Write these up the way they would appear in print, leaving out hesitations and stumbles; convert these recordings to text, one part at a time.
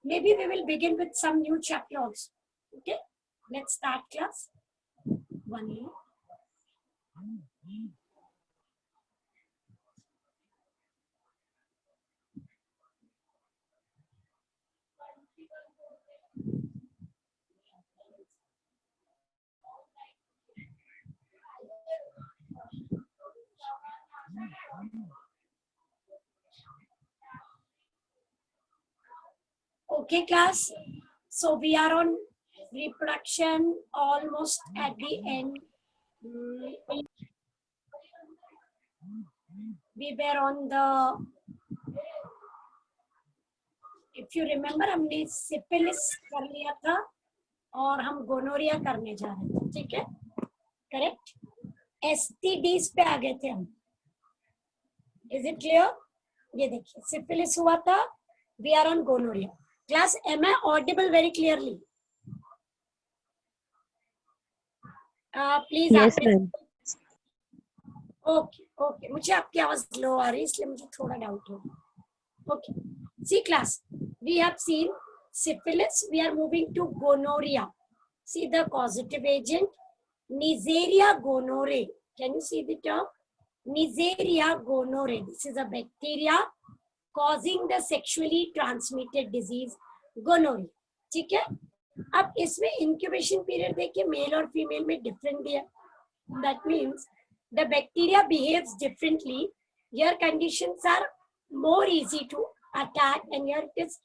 maybe we will begin with some new chapter also. Okay, let's start class. 1A. Okay, class. So we are on reproduction, almost at the end. We were on the, if you remember, हमने syphilis कर लिया था और हम gonorrhoea करने जा रहे थे, ठीक है? करेक्ट? STDs पे आ गए थे हम. Is it clear? ये देखिए, सिफिलिस हुआ था. We are on gonorrhea. Class, am I audible very clearly? Please. Yes, ma'am. Okay, okay. मुझे आपकी आवाज लो आ रही है, इसलिए मुझे थोड़ा डाउट हो. Okay. See, class, we have seen syphilis. We are moving to gonorrhea. See the causative agent, Neisseria gonorrhoeae. Can you see the term? Neisseria gonorrhoeae. This is a bacteria causing the sexually transmitted disease gonorrhea. ठीक है? अब इसमें incubation period देखिए, mail और female में different दिया. That means the bacteria behaves differently. Your conditions are more easy to attack, and here it is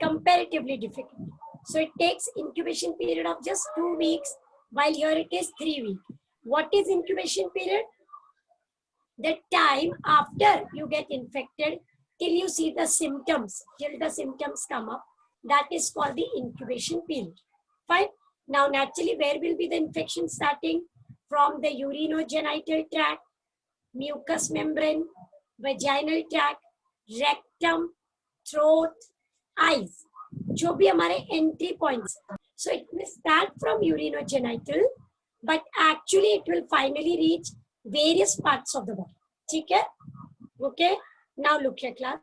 comparatively difficult. So it takes incubation period of just 2 weeks, while here it is 3 weeks. What is incubation period? The time after you get infected till you see the symptoms, till the symptoms come up, that is called the incubation period. Fine. Now naturally, where will be the infection starting? From the urinogenital tract, mucous membrane, vaginal tract, rectum, throat, eyes. जो भी हमारे entry points. So it may start from urinogenital, but actually it will finally reach various parts of the body. ठीक है? Okay. Now look here, class.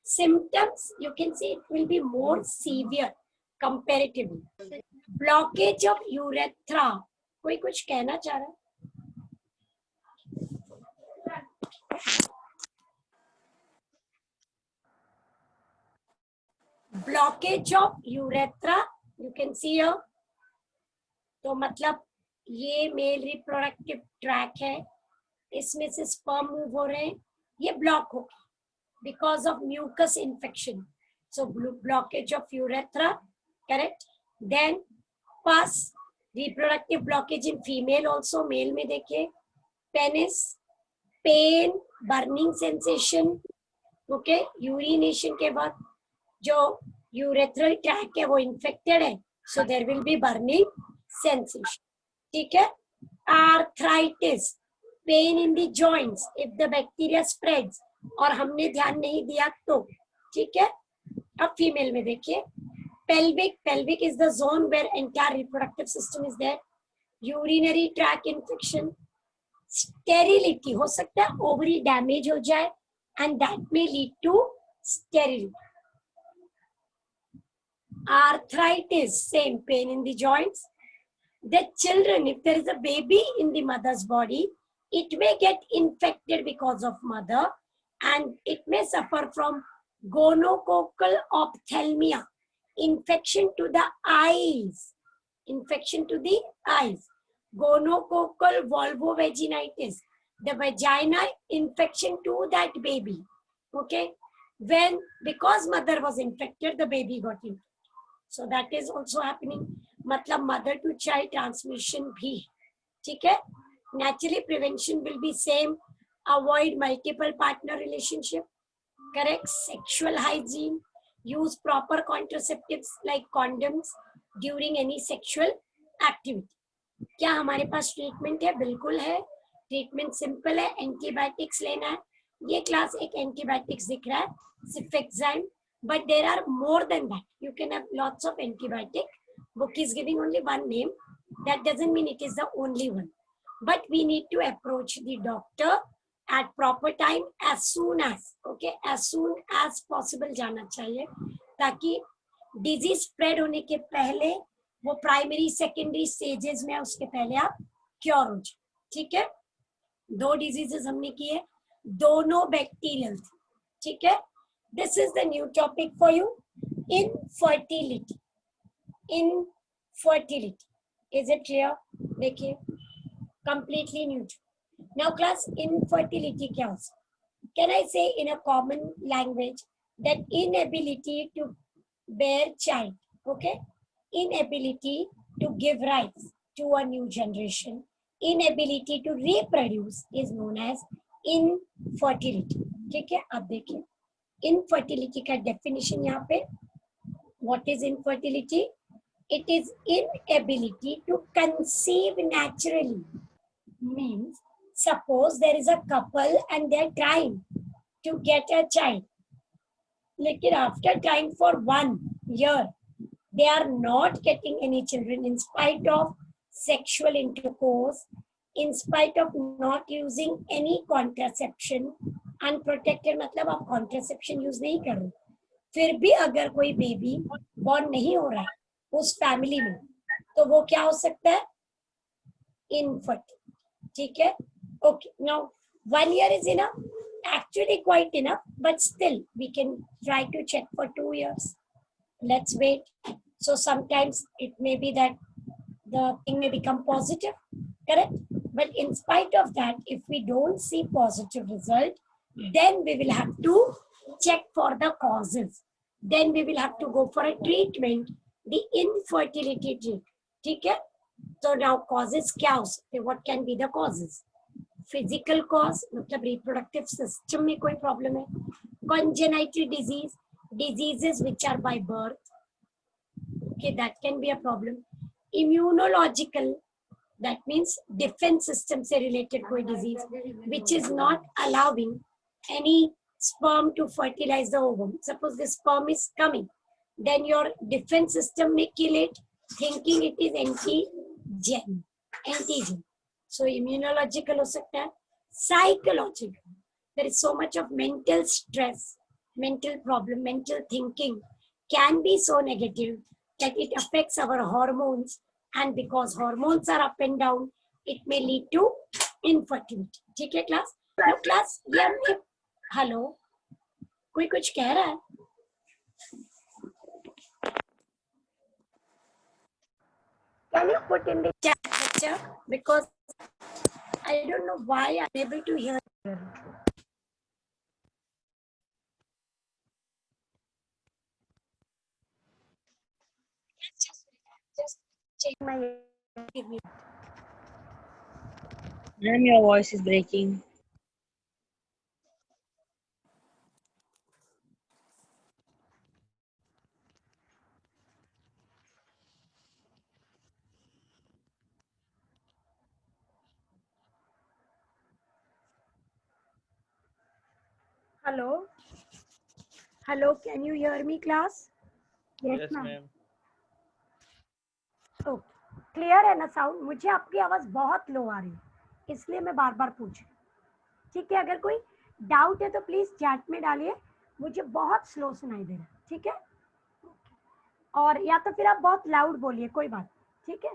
Symptoms, you can see it will be more severe comparatively. Blockage of urethra. कोई कुछ कहना चाह रहा है? Blockage of urethra, you can see here. तो मतलब ये मेल रिप्रोडक्टिव ट्रैक है, इसमें से स्पर्म मूव हो रहे हैं, ये ब्लॉक होगा because of mucus infection. So blockage of urethra, correct. Then pus, reproductive blockage in female also. Male में देखिए, penis, pain, burning sensation. Okay, urination के बाद जो यूरेथ्रल ट्रैक है वो इन्फेक्टेड है, so there will be burning sensation. ठीक है. Arthritis, pain in the joints if the bacteria spreads, और हमने ध्यान नहीं दिया तो. ठीक है. अब फीमेल में देखिए, pelvic is the zone where entire reproductive system is there. urinary tract infection, sterility, हो सकता है ओवरी डैमेज हो जाए and that may lead to sterility. Arthritis, same, pain in the joints. The children, if there is a baby in the mother's body, it may get infected because of mother, and it may suffer from gonococcal ophthalmia, infection to the eyes, infection to the eyes. Gonococcal vulvovaginitis, the vaginal infection to that baby. Okay, when because mother was infected, the baby got infected. So that is also happening. मतलब mother to child transmission भी. ठीक है. Naturally prevention will be same. Avoid multiple partner relationship. Correct sexual hygiene. Use proper contraceptives like condoms during any sexual activity. क्या हमारे पास treatment है? बिल्कुल है. Treatment simple है. एंटीबायोटिक्स लेना है. ये क्लास एक एंटीबायोटिक्स दिख रहा है, सिफेक्साइन, but there are more than that. You can have lots of antibiotic. Book is giving only one name. That doesn't mean it is the only one. But we need to approach the doctor at proper time as soon as, okay, as soon as possible जाना चाहिए, ताकि disease spread होने के पहले, वो primary secondary stages में, उसके पहले आप क्योर हो जाए, ठीक है। 2 डिजीजेस हमने किए, दोनों बैक्टीरियल थे, ठीक है। This is the new topic for you, infertility. Infertility, is it clear? देखिए, completely new. Now class, infertility क्या होता है? Can I say in a common language that inability to bear child, okay? Inability to give rise to a new generation, inability to reproduce is known as infertility. ठीक है, अब देखिए infertility का definition यहाँ पे, what is infertility? It is inability to conceive naturally. Means, suppose there is a couple and they are trying to get a child, लेकिन after trying for 1 year they are not getting any children in spite of sexual intercourse, in spite of not using any contraception. Unprotected मतलब आप contraception use नहीं कर रहे, फिर भी अगर कोई बेबी बॉर्न नहीं हो रहा है उस फैमिली में, तो वो क्या हो सकता है? इनफर्टिल, ठीक है। Okay, now 1 year is enough, actually quite enough, but still we can try to check for 2 years. Let's wait. So sometimes it may be that the thing may become positive, correct? But in spite of that, if we don't see positive result, then we will have to check for the causes. Then we will have to go for a treatment, the infertility treatment, ठीक है। So now causes क्या हो सकते? What can be the causes? Physical cause मतलब reproductive system में कोई problem है, congenital disease, diseases which are by birth, okay, that can be a problem. Immunological, that means defense system से related कोई disease which is not allowing any sperm to fertilize the ovum. Suppose the sperm is coming, then your defense system may kill it thinking it is antigen. So immunological हो सकता है, psychological, there is so much of mental stress, mental problem, mental thinking can be so negative that it affects our hormones, and because hormones are up and down, it may lead to infertility. ठीक है class? now class ये हमने, hello कोई कुछ कह रहा है? Can you put in the chat lecture, because I don't know why I'm able to hear. Just change my. Give me. Ma'am, your voice is breaking. Hello. Hello. Can you hear me, class? Yes, ma'am. तो clear है ना sound? मुझे आपकी आवाज बहुत लो आ रही है, इसलिए मैं बार बार पूछ रही हूँ, ठीक है। अगर कोई डाउट है तो प्लीज चैट में डालिए, मुझे बहुत स्लो सुनाई दे रहा है, ठीक है। और या तो फिर आप बहुत लाउड बोलिए, कोई बात, ठीक है।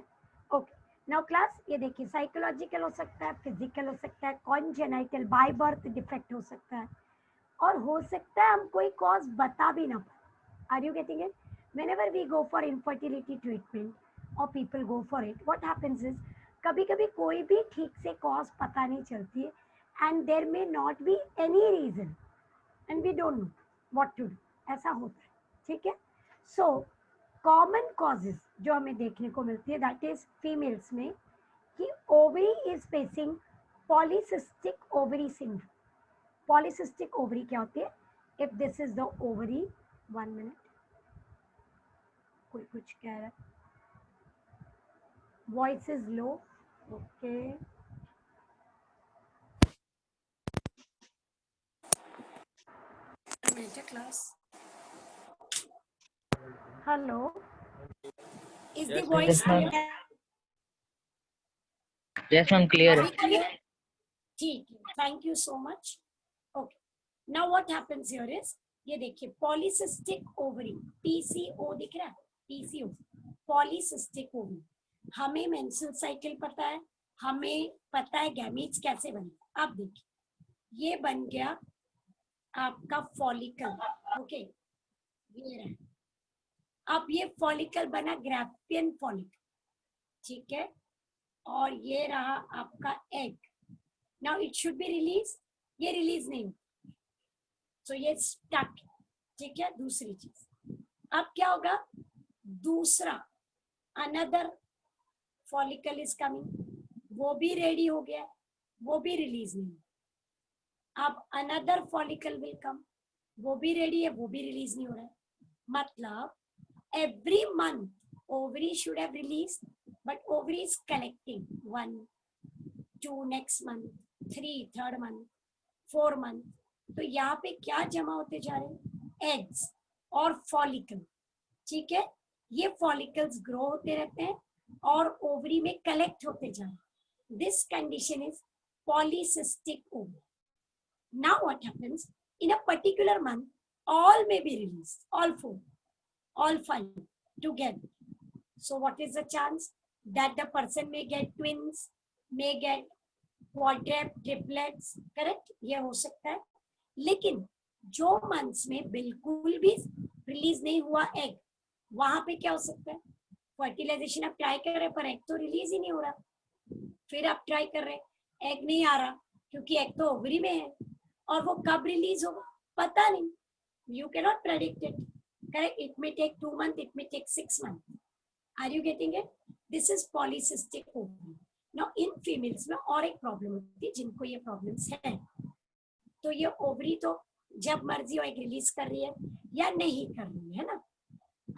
ओके, नाउ क्लास ये देखिए, साइकोलॉजिकल हो सकता है, फिजिकल हो सकता है, कॉन्जेनाइटल बाय बर्थ डिफेक्ट हो सकता है, और हो सकता है हम कोई कॉज बता भी ना पाए। Are you getting it? whenever we go for infertility treatment or people go for it, what happens is कभी कभी कोई भी ठीक से कॉज पता नहीं चलती है, and there may not be any reason and we don't know what to do, ऐसा होता है, ठीक है। so कॉमन कॉजेज जो हमें देखने को मिलती है, दैट इज फीमेल्स में, कि ovary is facing polycystic ovary syndrome. Polycystic ovary क्या होती है? If this is the ovary, 1 minute, कोई कुछ कह रहा है, voice is low, okay. Class, hello, is the Yes, voice ma'am. Clear? Yes, ma'am, clear. ठीक है, thank you so much. Okay, now what happens here is, ये देखिए polycystic ovary, PCO दिख रहा है, पीसीओ पॉलीसिस्टिक ओवरी। हमें menstrual cycle पता है, हमें पता है गैमीट्स कैसे बने। अब देखिए ये बन गया आपका फॉलिकल, ओके ये रहा। अब ये फॉलिकल बना ग्राफ्टियन फॉलिकल, ठीक है, और ये रहा आपका egg. Now it should be release, ये रिलीज नहीं होता, सो ये स्टक, ठीक है। दूसरी चीज, अब क्या होगा, दूसरा अनदर फॉलिकल इज कमिंग, वो भी रेडी हो गया, वो भी रिलीज नहीं। अब अनदर फॉलिकल विल कम, वो भी रेडी है, वो भी रिलीज नहीं हो रहा है। मतलब every month ovary should have released, but ovary is collecting 1 2 next month 3 third month 4 month। तो यहाँ पे क्या जमा होते जा रहे हैं, एग्स और फॉलिकल, ठीक है। ये फॉलिकल्स ग्रो होते रहते हैं और ओवरी में कलेक्ट होते जा रहे हैं। This condition is polycystic ovary. Now what happens, in a particular month all may be released, all 4, all 5 together. So what is the chance that the person may get twins, may get quadruplets, triplets, correct? ये हो सकता है। लेकिन जो months में बिल्कुल भी release नहीं हुआ एग, वहां पे क्या हो सकता है, फर्टिलाइजेशन आप ट्राई कर रहे पर एग तो रिलीज ही नहीं हो रहा। फिर आप ट्राई कर रहे, एग नहीं आ रहा क्योंकि एग तो ओवरी में है, और वो कब रिलीज होगा पता नहीं, you cannot predict it, correct? It may take 2 months, it may take 6 months. Are you getting it? This is polycystic ovary. Now in females में और एक प्रॉब्लम होती है जिनको ये प्रॉब्लम्स है। तो ये ओवरी तो जब मर्जी एग रिलीज कर रही है या नहीं कर रही है ना।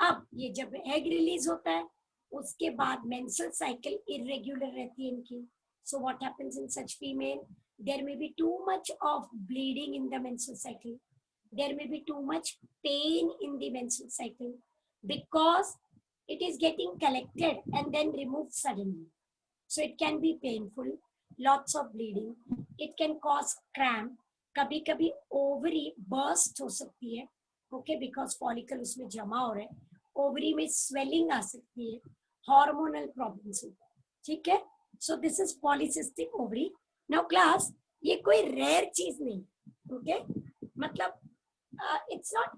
अब ये जब एग रिलीज होता है उसके बाद मेंस्ट्रुअल साइकिल इरेग्युलर रहती है इनकी। So what happens in such female, there may be too much of bleeding in the menstrual cycle, there may be too much pain in the menstrual cycle because it is getting collected and then removed suddenly. So it can be painful, lots of bleeding, it can cause cramp, कभी कभी ovary burst हो सकती है, okay, because follicle उसमें जमा हो रहा है, ओवरी में स्वेलिंग आ सकती है, हार्मोनल प्रॉब्लम्स होता है, ठीक है। So this is polycystic ovary. Now class, ये कोई रेयर चीज नहीं, ओके, मतलब इट्स नॉट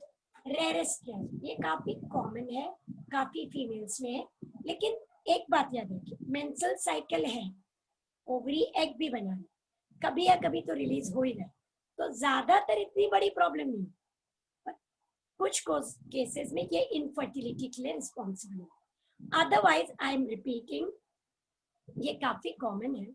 रेयरेस्ट केस, ये काफी कॉमन है, काफी फीमेल्स में है। लेकिन एक बात याद रखिए, मेंस्ट्रुअल साइकिल है, ओवरी एग भी बना है, कभी या कभी तो रिलीज हो ही रहा है, तो ज्यादातर इतनी बड़ी प्रॉब्लम नहीं, पर कुछ केसेस में ये इनफर्टिलिटी के लिए रिस्पॉन्सिबल है। अदरवाइज आई एम रिपीटिंग, ये काफी कॉमन है।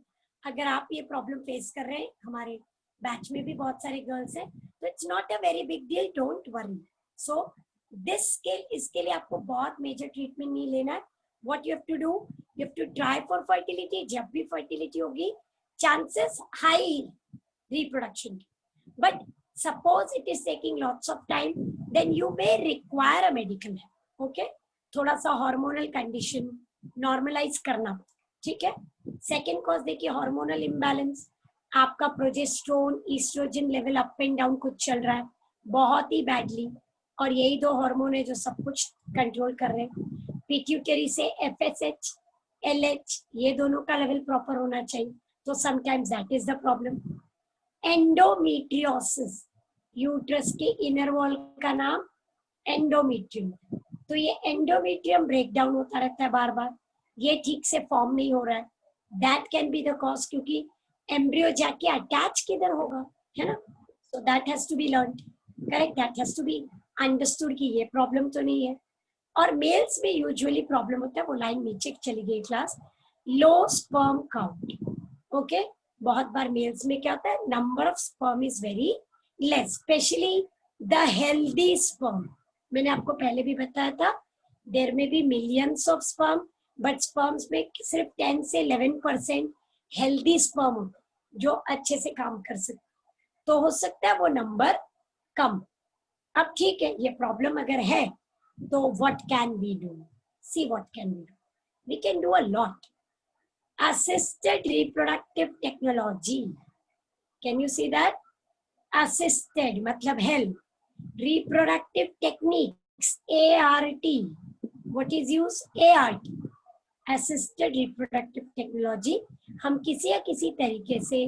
अगर आप ये प्रॉब्लम फेस कर रहे हैं, हमारे बैच में भी बहुत सारे गर्ल्स हैं, तो it's not a very big deal, don't worry. So this skill, इसके लिए आपको बहुत मेजर ट्रीटमेंट नहीं लेना है। What you have to do, you have to try for fertility. जब भी फर्टिलिटी होगी, chances high reproduction, but suppose it is taking lots of time, then you may require a medical help, okay. थोड़ा सा hormonal condition normalise करना, ठीक है। Second cause देखिए, hormonal imbalance, आपका progesterone estrogen level up and down कुछ चल रहा है बहुत ही बैडली, और यही दो हार्मोन है जो सब कुछ कंट्रोल कर रहे हैं। पिट्यूटरी से एफएसएच, एलएच, ये दोनों का लेवल प्रॉपर होना चाहिए, तो sometimes that is the problem. Endometriosis, uterus के इनर वॉल का नाम एंडोमेट्रियम, तो ये एंडोमेट्रियम ब्रेक डाउन होता रहता है बार बार, ये ठीक से फॉर्म नहीं हो रहा है, that can be the cause, क्योंकि एम्ब्रियो जाके अटैच किधर होगा, है ना। So that has to be learned, correct, that has to be understood कि ये प्रॉब्लम तो नहीं है। और मेल्स में यूजुअली प्रॉब्लम होता है, वो लाइन नीचे चली गई class, low sperm count, okay. बहुत बार मेल्स में क्या होता है, number of sperm is very less, specially the healthy sperm. मैंने आपको पहले भी बताया था, there may be millions of sperm, but sperms में सिर्फ 10 से 11% हेल्दी स्पर्म होता है जो अच्छे से काम कर सकते, तो हो सकता है वो नंबर कम। अब ठीक है, ये प्रॉब्लम अगर है तो what can we do, see what can we do, we can do a lot. Assisted reproductive technology, can you see that, assisted मतलब help, reproductive techniques, ART. What is used? ART, assisted reproductive technology. हम किसी या किसी तरीके से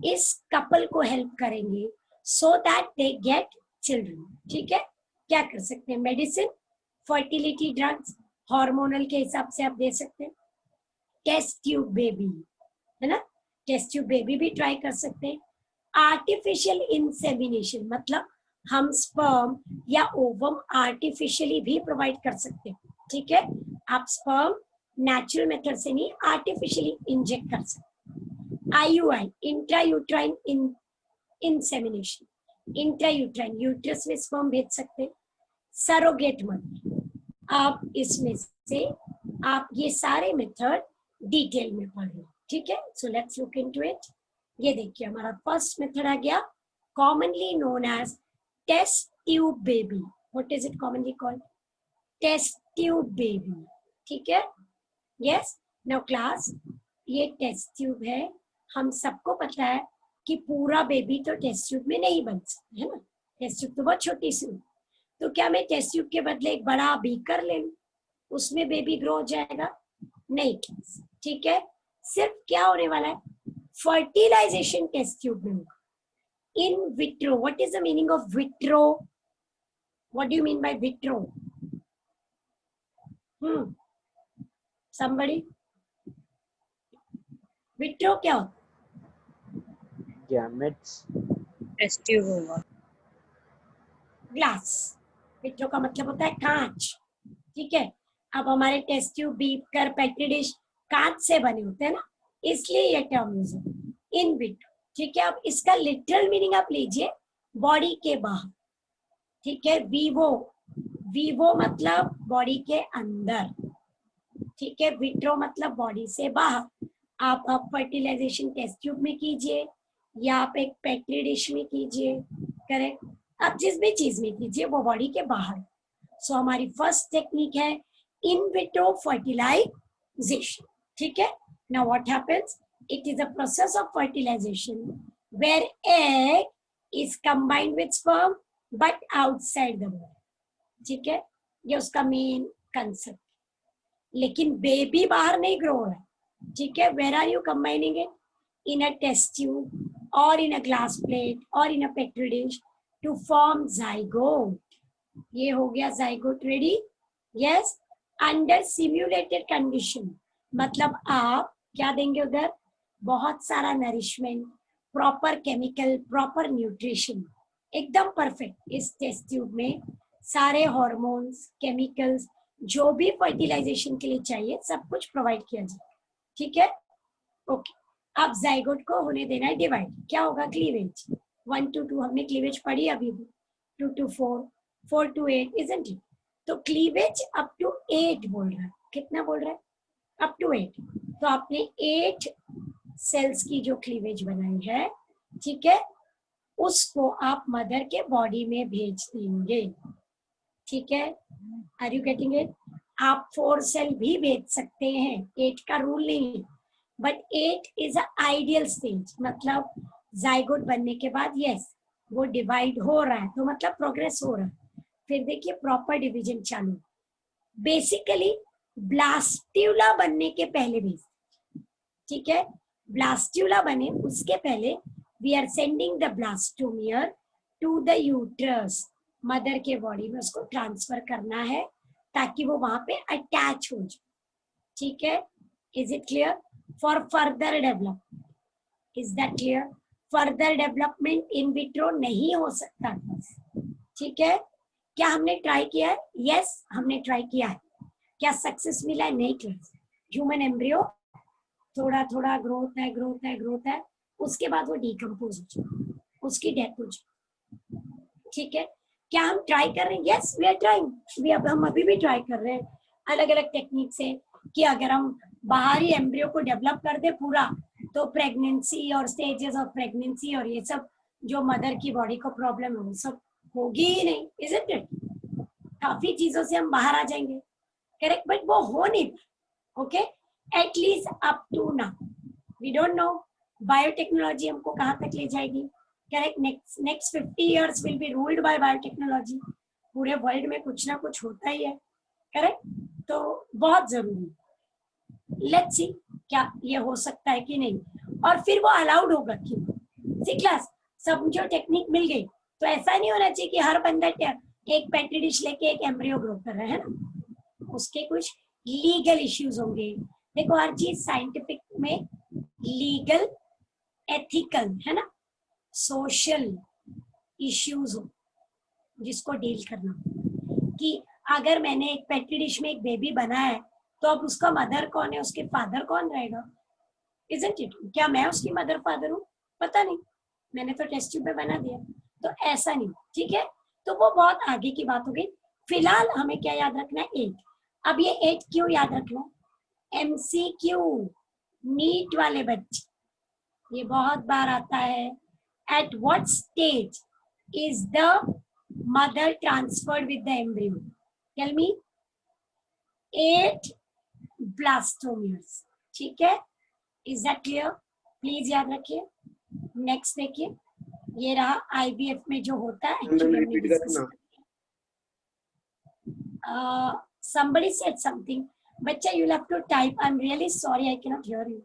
इस couple को help करेंगे so that they get children. ठीक है, क्या कर सकते हैं? मेडिसिन, फर्टिलिटी ड्रग्स, हार्मोनल के हिसाब से आप दे सकते हैं. टेस्ट ट्यूब बेबी, है ना, टेस्ट ट्यूब बेबी भी ट्राई कर सकते हैं. आर्टिफिशियल इंसेमिनेशन, मतलब हम स्पर्म या ओवम आर्टिफिशियली भी प्रोवाइड कर सकते हैं. ठीक है, आप स्पर्म नेचुरल मेथड से नहीं, आर्टिफिशियली इंजेक्ट कर सकते. IUI, intrauterine insemination, intrauterine uterus में स्पर्म भेज सकते हैं. सरोगेट मदर, आप इसमें से आप ये सारे मेथड डिटेल में पढ़ें. ठीक है, so let's look into it. ये देखिए हमारा फर्स्ट मेथड आ गया, commonly known as test tube baby. What is it commonly called? Test tube baby. ठीक है, यस. नाउ क्लास, ये टेस्ट ट्यूब है. हम सबको पता है कि पूरा बेबी तो टेस्ट ट्यूब में नहीं बन सकता, है ना. टेस्ट ट्यूब तो बहुत छोटी सी. तो क्या मैं टेस्ट ट्यूब के बदले एक बड़ा बीकर ले लूं, उसमें बेबी ग्रो हो जाएगा? नहीं. ठीक है, सिर्फ क्या होने वाला है? फर्टिलाइजेशन टेस्ट ट्यूब में होगा. In vitro, what is the meaning of vitro? What do you mean by vitro? somebody? Vitro क्या होता? गैमेट्स. टेस्ट ट्यूब होगा. ग्लास. विट्रो का मतलब होता है कांच. ठीक है, अब हमारे test tube, beaker, petri dish कांच से बने होते हैं ना, इसलिए ये टर्म यूज है, इन विट्रो. ठीक है, अब इसका लिटरल मीनिंग आप लीजिए, बॉडी के बाहर. ठीक है, वीवो, वीवो मतलब बॉडी के अंदर. ठीक है, विट्रो मतलब बॉडी से बाहर. आप फर्टिलाइजेशन टेस्ट ट्यूब में कीजिए या आप एक पेट्री डिश में कीजिए, करेक्ट, आप जिस भी चीज में कीजिए वो बॉडी के बाहर. सो हमारी फर्स्ट टेक्निक है इन विट्रो फर्टिलाइजेशन. ठीक है, now what happens? It is a process of fertilisation where egg is combined with sperm but outside the body. ठीक है, ये उसका मेन कंसेप्ट. लेकिन बेबी बाहर नहीं ग्रो हो रहा है. ठीक है, where are you combining it? In a test tube और इन अ ग्लास प्लेट और in a petri dish to form zygote. ये हो गया zygote ready. Yes, under simulated condition, मतलब आप क्या देंगे उधर? बहुत सारा nourishment, proper chemical, proper nutrition, एकदम परफेक्ट. इस टेस्ट ट्यूब में सारे हॉर्मोन्स, केमिकल्स, जो भी फर्टिलाइजेशन के लिए चाहिए सब कुछ प्रोवाइड किया जाए. ठीक है, ओके. अब जाइगोट को होने देना है डिवाइड. क्या होगा? क्लीवेज. 1 to 2 हमने क्लीवेज पढ़ी अभी भी. 2 to 4, 4 to 8, isn't it? तो क्लीवेज अप टू 8 बोल रहा है. कितना बोल रहा है? Up to 8. तो आपने 8 सेल्स की जो क्लीवेज बनाई है, ठीक है, उसको आप मदर के बॉडी में भेज देंगे. ठीक है, आर यू गेटिंग इट? आप 4 सेल भी भेज सकते हैं, 8 का रूल नहीं है. But 8 is a ideal stage, मतलब जाइगोट बनने के बाद यस वो डिवाइड हो रहा है, तो मतलब प्रोग्रेस हो रहा है. फिर देखिए प्रॉपर डिवीजन चालू. बेसिकली ब्लास्ट्यूला बनने के पहले भी, ठीक है, ब्लास्ट्यूला बने उसके पहले we are sending the blastomere to the uterus. Mother के बॉडी में उसको ट्रांसफर करना है ताकि वो वहां पे अटैच हो जाए. ठीक है, is it clear? For further development, is that clear? Further development in vitro नहीं हो सकता. ठीक है, क्या हमने ट्राई किया है? यस, हमने ट्राई किया है. क्या सक्सेस मिला है? नहीं. क्लास ह्यूमन एम्ब्रियो थोड़ा थोड़ा ग्रोथ है, ग्रोथ है, ग्रोथ है, उसके बाद वो डिकम्पोज हो जाए, उसकी डेथ हो जाए. ठीक है, क्या हम ट्राई कर रहे हैं? Yes, we are trying. हम अभी भी ट्राई कर रहे हैं अलग अलग टेक्निक से कि अगर हम बाहरी एम्ब्रियो को डेवलप कर दे पूरा, तो प्रेगनेंसी और स्टेजेस ऑफ प्रेगनेंसी और ये सब जो मदर की बॉडी को प्रॉब्लम है वो सब होगी ही नहीं. Isn't it? काफी चीजों से हम बाहर आ जाएंगे, करेक्ट, बट वो हो नहीं. Okay, at least up to now we don't know biotechnology हमको कहाँ तक ले जाएगी. Correct. Next 50 years will be ruled by biotechnology. पूरे वर्ल्ड में कुछ ना कुछ होता ही है. करेक्ट. तो बहुत जरूरी. लेट्स सी क्या ये हो सकता है कि नहीं, और फिर वो अलाउड होगा क्यों. सी क्लास, सब जो टेक्निक मिल गई तो ऐसा नहीं होना चाहिए कि हर बंदा एक पेट्री डिश लेके एक एम्ब्रियो ग्रो कर रहा है ना. उसके कुछ लीगल इश्यूज होंगे. देखो हर चीज साइंटिफिक में लीगल, एथिकल है ना, सोशल इश्यूज हो जिसको डील करना. कि अगर मैंने एक पेट्री डिश में एक बेबी बनाया है तो अब उसका मदर कौन है, उसके फादर कौन रहेगा. Isn't it. क्या मैं उसकी मदर फादर हूँ? पता नहीं, मैंने तो टेस्ट ट्यूब में बना दिया. तो ऐसा नहीं. ठीक है. तो वो बहुत आगे की बात हो गई. फिलहाल हमें क्या याद रखना है? 8. अब ये 8 क्यों याद रखना है? MCQ, नीट वाले बच्चे, ये बहुत बार आता है. At what stage is the mother transferred with the embryo? Tell me. 8 blastomeres. ठीक है. Is that clear? प्लीज याद रखिए. नेक्स्ट देखिए, ये रहा IVF में जो होता है. somebody said something. बच्चा, you'll have to type. I'm really sorry, I cannot hear you.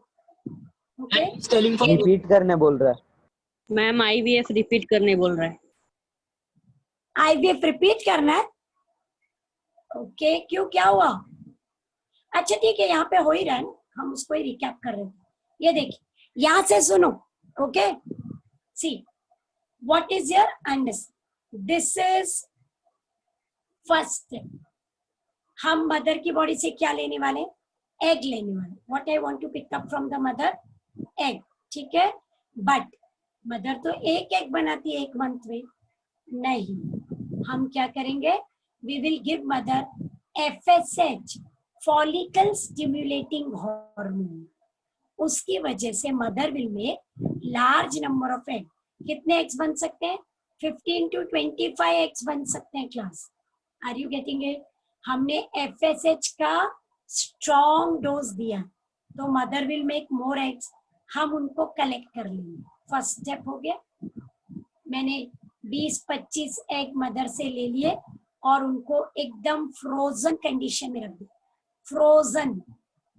Okay. Repeat करने बोल रहा है. मैम IVF रिपीट करने बोल रहा है. IVF रिपीट करना है. ओके. क्यों, क्या हुआ? अच्छा ठीक है, यहाँ पे हो ही रहा है ना, हम उसको ही रिकैप कर रहे हैं. ये देखिए, यहाँ से सुनो. Okay. See, what is your understanding? This is first step. हम मदर की बॉडी से क्या लेने वाले? एग लेने वाले. What I want to pick up from the mother? Egg. ठीक है. बट मदर तो एक एग बनाती है 1 मंथ में. नहीं, हम क्या करेंगे? We will give mother FSH, follicle stimulating hormone. उसकी वजह से mother will make large number of egg. कितने एग्स बन सकते हैं? 15 to 25 एग्स बन सकते हैं. Class, are you getting it? हमने FSH का स्ट्रॉन्ग डोज दिया तो mother will make more eggs. हम उनको कलेक्ट कर लेंगे. फर्स्ट स्टेप हो गया. मैंने 20-25 एग मदर से ले लिए और उनको एकदम फ्रोजन कंडीशन में रख दिया. Frozen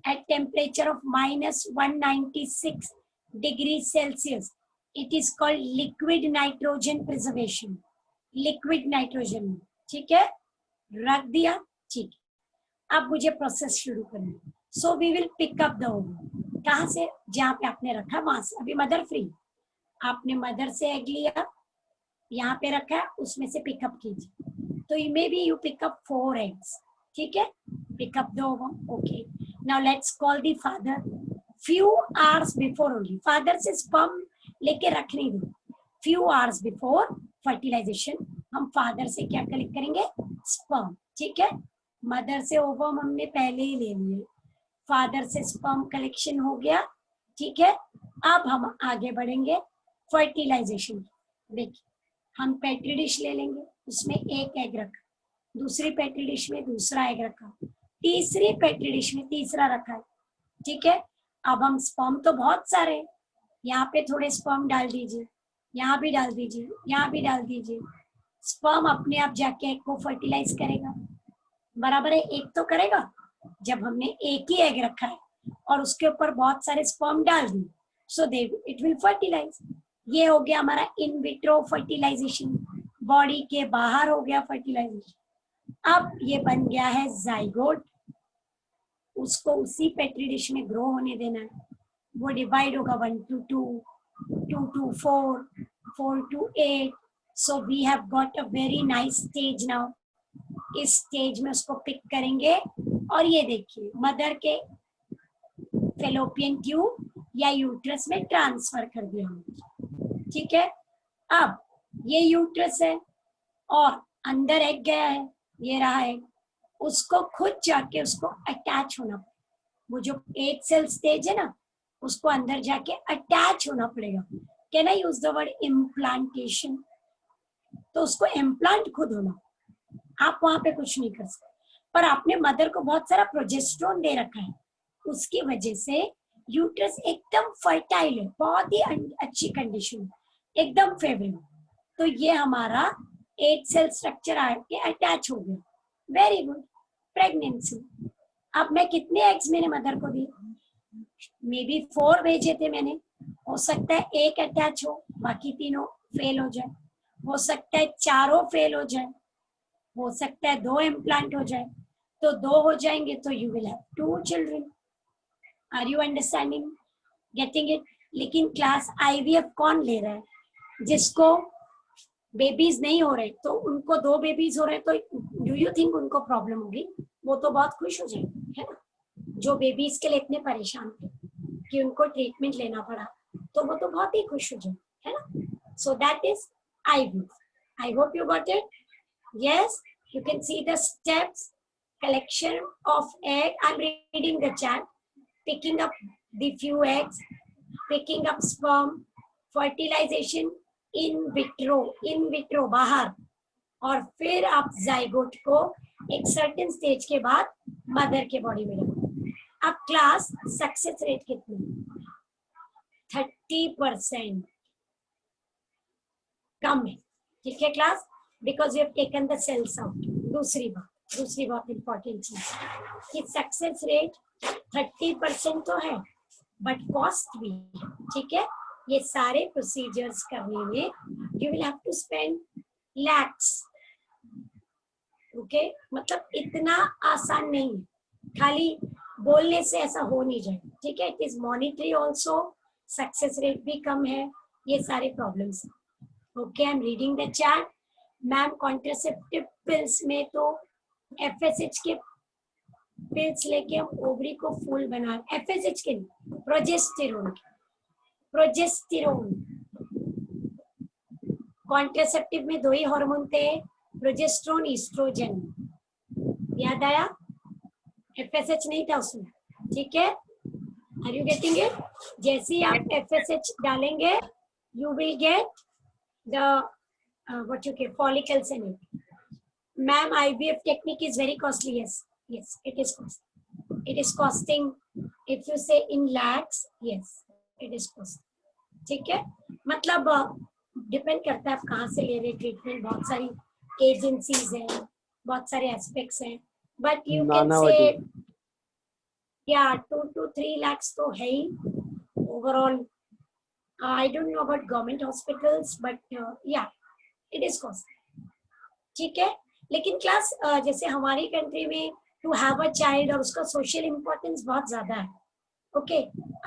at temperature of -196 degrees Celsius. It is called liquid nitrogen preservation. Liquid nitrogen. ठीक है. रख दिया. ठीक. अब मुझे प्रोसेस शुरू करना है. So we will pick up the ovum. कहाँ से? जहाँ पे आपने रखा वहां से. अभी मदर फ्री. आपने मदर से एग लिया, यहाँ पे रखा, उसमें से पिकअप कीजिए. तो may be you pick up 4 eggs. ठीक है. Pick up the ovum. Okay. Now let's call the father. Few hours before only. Father से sperm लेके रखने दो. Few hours before fertilization हम father से क्या कलेक्ट करेंगे? sperm. ठीक है. मदर से ओवम हमने पहले ही ले लिए. फादर से sperm कलेक्शन हो गया. ठीक है. अब हम आगे बढ़ेंगे फर्टिलाइजेशन. देखिए, हम पेट्री डिश ले लेंगे, उसमें एक एग रखा, दूसरी पेट्री डिश में दूसरा एग रखा, तीसरी पेट्री डिश में तीसरा रखा है. ठीक है. अब हम स्पर्म तो बहुत सारे हैं, यहाँ पे थोड़े स्पर्म डाल दीजिए, यहाँ भी डाल दीजिए, यहाँ भी डाल दीजिए. स्पर्म अपने आप जाके एग को फर्टिलाइज करेगा. बराबर है. एक तो करेगा. जब हमने एक ही एग रखा है और उसके ऊपर बहुत सारे स्पर्म डाल दिए, सो दे इट विल फर्टिलाइज. ये हो गया हमारा इन विट्रो फर्टिलाइजेशन. बॉडी के बाहर हो गया फर्टिलाइजेशन. अब ये बन गया है जाइगोट. उसको उसी पेट्री डिश में ग्रो होने देना है. वो डिवाइड होगा 1 to 2, 2 to 4, 4 to 8. So we have got a very nice stage now. इस स्टेज में उसको पिक करेंगे और ये देखिए मदर के फेलोपियन ट्यूब या यूट्रस में ट्रांसफर कर दिया हमने. ठीक है. अब ये यूट्रस है और अंदर एग गया है. ये रहा है. उसको खुद जाके उसको अटैच होना पड़ेगा. वो जो 8 सेल स्टेज है ना, उसको अंदर जाके अटैच होना पड़ेगा. Can I use the word implantation? तो उसको इम्प्लांट खुद होना. आप वहां पे कुछ नहीं कर सकते. पर आपने मदर को बहुत सारा प्रोजेस्टेरोन दे रखा है, उसकी वजह से यूट्रस एकदम फर्टाइल है, बहुत ही अच्छी कंडीशन. एकदम फेवरेबल। तो ये हमारा 8 सेल स्ट्रक्चर आके अटैच हो गया। Very good. प्रेगनेंसी, अब मैं कितने एग्स मैंने मदर को दिए? मे बी 4 भेजे थे मैंने, हो सकता है एक अटैच हो, बाकी तीनों फेल हो जाए, हो सकता है चारों फेल हो जाए, हो सकता है 2 इम्प्लांट हो जाए। तो 2 हो जाएंगे तो you will have 2 children. Are you understanding, getting it? लेकिन क्लास आईवीएफ कौन ले रहा है? जिसको बेबीज नहीं हो रहे, तो उनको 2 बेबीज हो रहे, तो डू यू थिंक उनको प्रॉब्लम होगी? वो तो बहुत खुश हो जाएंगे, है ना? जो बेबीज के लिए इतने परेशान थे कि उनको ट्रीटमेंट लेना पड़ा, तो वो तो बहुत ही खुश हो जाए, है ना? So that is IVF। I hope you got it. Yes, you can see the steps: collection of egg, I'm reading the chat, picking up the few eggs, picking up sperm, fertilization in vitro बाहर, और फिर आप zygote को एक certain stage के बाद mother के body में रखो। अब क्लास सक्सेस रेट कितनी? 30% कम है, ठीक है class, because you have taken the cells out. दूसरी बहुत इंपॉर्टेंट चीज कि सक्सेस रेट 30% तो है, बट कॉस्ट भी है, ठीक है? ये सारे प्रोसीजर्स करने में you will have to spend lakhs. Okay, मतलब इतना आसान नहीं है, खाली बोलने से ऐसा हो नहीं जाएगा, ठीक है? It is monetary also, success rate भी कम है, ये सारे problems. Okay, I am reading the chat. Ma'am contraceptive pills में तो FSH के पिल्स लेके हम ओवरी को फूल बना, FSH के नहीं, प्रोजेस्टेरोन कॉन्ट्रासेप्टिव में 2 ही हार्मोन थे, प्रोजेस्टेरोन, ईस्ट्रोजन। याद आया? FSH नहीं था उसमें, ठीक है? Are you getting it? जैसे ही आप FSH डालेंगे, you will get the what you get follicles in it. Ma'am, IVF technique is very costly. Yes, it is costly. It is costing, if you say in lakhs, yes, it is costly. ठीक है? मतलब depend करता है आप कहाँ से ले रहे ट्रीटमेंट। बहुत सारी एजेंसीज हैं, बहुत सारे एस्पेक्ट्स हैं, बट यू कैन से या 2 to 3 lakhs तो है ही overall. I don't know about government hospitals, but yeah it is costly, ठीक है? लेकिन क्लास जैसे हमारी कंट्री में टू हैव अ चाइल्ड और उसका सोशल इम्पोर्टेंस बहुत ज्यादा है। ओके,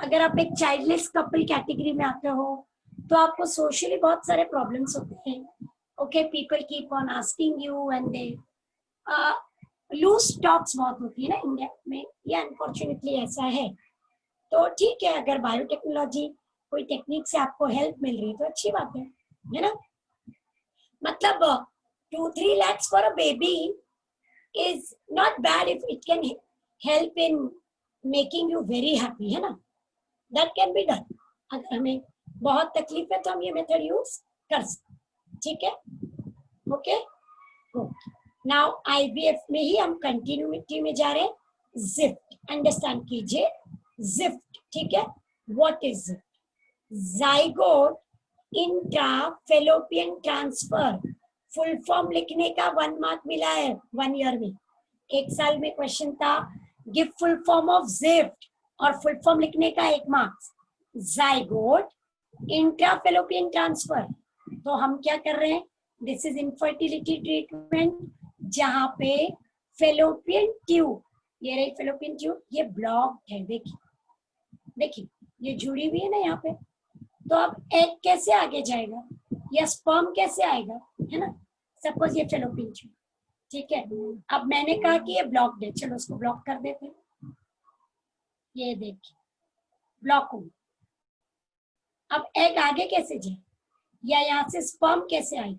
अगर आप एक चाइल्डलेस कपल कैटेगरी में आते हो तो आपको सोशली बहुत सारे प्रॉब्लम्स होते हैं। Okay, people keep on asking you and they lose talks बहुत होती है ना इंडिया में, ये अनफॉर्चुनेटली ऐसा है। तो ठीक है, अगर बायोटेक्नोलॉजी कोई टेक्निक से आपको हेल्प मिल रही है तो अच्छी बात है ना? मतलब 2-3 lakhs for a baby is not bad if it can help in making you very happy, है ना? That can be done. अगर हमें बहुत तकलीफ है तो हम ये मेथड यूज कर सकते, ठीक है? ओके, नाउ IVF में ही हम कंटिन्यूटी में जा रहे हैं। जिफ्ट, अंडरस्टैंड कीजिए, जिफ्ट, ठीक है? What is gift? Zygote intrafallopian transfer, full form लिखने का 1 मार्क मिला है 1 ईयर में। 1 साल में क्वेश्चन था give full form of gift, और फुल फॉर्म लिखने का 1 मार्क्स। जाइगोट इंट्राफेलोपियन ट्रांसफर, तो हम क्या कर रहे हैं? दिस इज इनफर्टिलिटी ट्रीटमेंट, जहां पे फेलोपियन ट्यूब, ये रही फेलोपियन ट्यूब, ये ब्लॉक्ड है। देखिए ये जुड़ी हुई है ना यहाँ पे, तो अब एग कैसे आगे जाएगा या स्पर्म कैसे आएगा, है ना? सपोज ये फेलोपियन ट्यूब, ठीक है? अब मैंने कहा कि ये ब्लॉक्ड है, चलो उसको ब्लॉक कर देते हैं। ये देखिए ब्लॉक हो, अब एग आगे कैसे जाए या यहाँ से स्पर्म कैसे आएगा?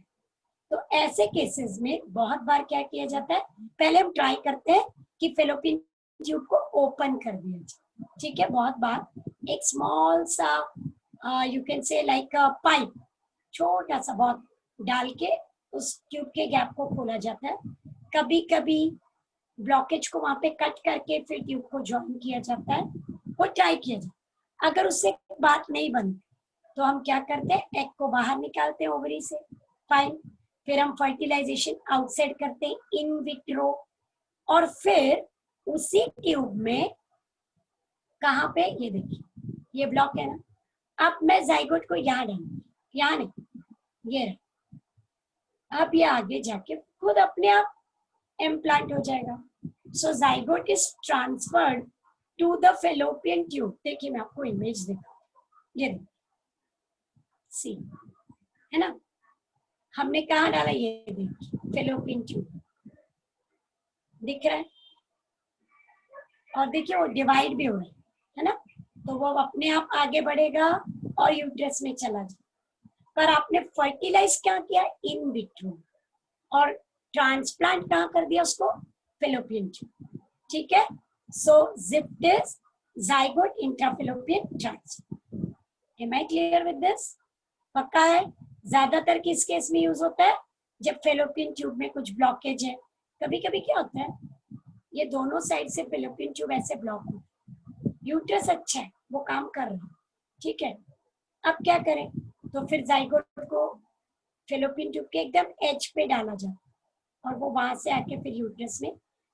तो ऐसे केसेस में बहुत बार क्या किया जाता है, पहले हम ट्राई करते हैं कि फेलोपियन ट्यूब को ओपन कर दिया जाए, ठीक है? बहुत बार एक स्मॉल सा you can say like a pipe, छोटा सा बहुत डाल के उस ट्यूब के गैप को खोला जाता है। कभी कभी ब्लॉकेज को वहां पे कट करके फिर ट्यूब को ज्वाइन किया जाता है, वो ट्राई किया जाए। अगर उससे बात नहीं बनती तो हम क्या करते हैं, एग को बाहर निकालते हैं ओवरी से। फाइन, फिर हम फर्टिलाइजेशन आउटसाइड करते हैं इन विट्रो, और फिर उसी ट्यूब में कहाँ पे, ये देखिए ये ब्लॉक है ना, अब मैं जाइगोट को यहाँ डालूंगी, यहाँ नहीं, ये रहा। अब ये आगे जाके खुद अपने आप इम्प्लांट हो जाएगा। So zygote is transferred to the fallopian tube. देखिए मैं आपको इमेज दिखाऊं, ये देखिए, सी है ना, हमने कहाँ डाला, ये देखिए फेलोपियन ट्यूब दिख रहा है, और देखिए वो डिवाइड भी हो रहा है ना, तो वो अपने आप आगे बढ़ेगा और यूट्रस में चला जाए। पर आपने फर्टिलाइज क्या किया, इन विट्रो, और ट्रांसप्लांट कहाँ कर दिया उसको, फेलोपियन ट्यूब। ठीक है, so ZIFT is zygote intrafallopian transfer. Am I clear with this? पक्का है? ज्यादातर किस केस में यूज होता है, जब फेलोपियन ट्यूब में कुछ ब्लॉकेज है। कभी कभी क्या होता है, ये दोनों साइड से फेलोपियन ट्यूब ऐसे ब्लॉक होता है, यूट्रस अच्छा है, वो काम कर रहा है, ठीक है। अब क्या करें, तो फिर जाइगोट को फेलोपियन ट्यूब के एकदम एज पे डाला जाए, और वो वहां से आके फिर यूट्रस में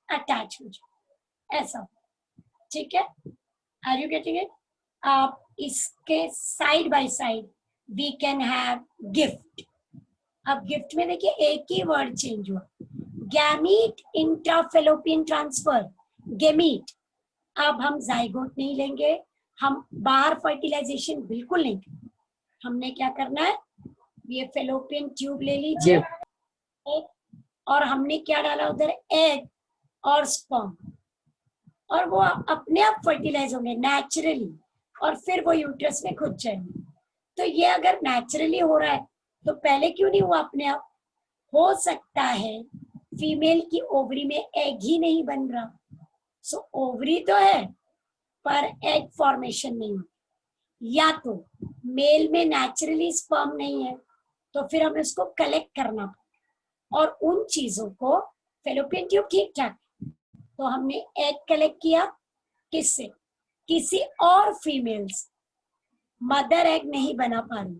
अटैच हो जाए, ऐसा, ठीक है। Are you getting it? आप इसके side by side we can have gift. अब गिफ्ट में देखिए एक ही वर्ड चेंज हुआ, गैमीट इंट्राफेलोपियन ट्रांसफर, गेमीट। अब हम जाइगोट नहीं लेंगे, हम बाहर फर्टिलाइजेशन बिल्कुल नहीं करेंगे। हमने क्या करना है, ये फेलोपियन ट्यूब ले लीजिए, और हमने क्या डाला उधर, एग और स्पर्म, और वो अपने आप फर्टिलाइज होंगे नेचुरली, और फिर वो यूट्रस में खुद जाएंगे। तो ये अगर नेचुरली हो रहा है तो पहले क्यों नहीं हुआ अपने आप? हो सकता है फीमेल की ओवरी में एग ही नहीं बन रहा, सो ओवरी तो है पर एग फॉर्मेशन नहीं हो, या तो मेल में नेचुरली स्पर्म नहीं है, तो फिर हमें उसको कलेक्ट करना पड़ेगा, और उन चीजों को, फेलोपियन ट्यूब ठीक ठाक, तो हमने एग कलेक्ट किया किससे, किसी और फीमेल से, मदर एग नहीं बना पा रही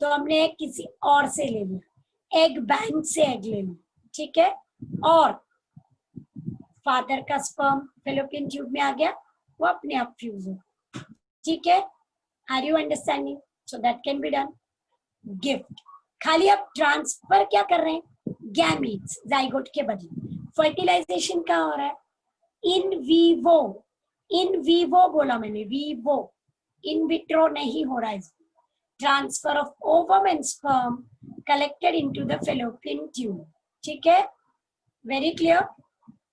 तो हमने एग किसी और से ले लिया, एग बैंक से एग ले लिया, ठीक है, और फादर का स्पर्म फेलोपियन ट्यूब में आ गया, वो अपने आप फ्यूज हो, ठीक है। Are you understanding? So that can be done. Gift, खाली आप ट्रांसफर क्या कर रहे हैं, गैमीट्स, जाइगोट के बदले। फर्टिलाइजेशन कहाँ हो रहा है, इन वीवो, इन वीवो बोला मैंने, वीवो, इन विट्रो नहीं हो रहा है। Transfer of ovum and sperm collected into the fallopian tube, ठीक है, very clear,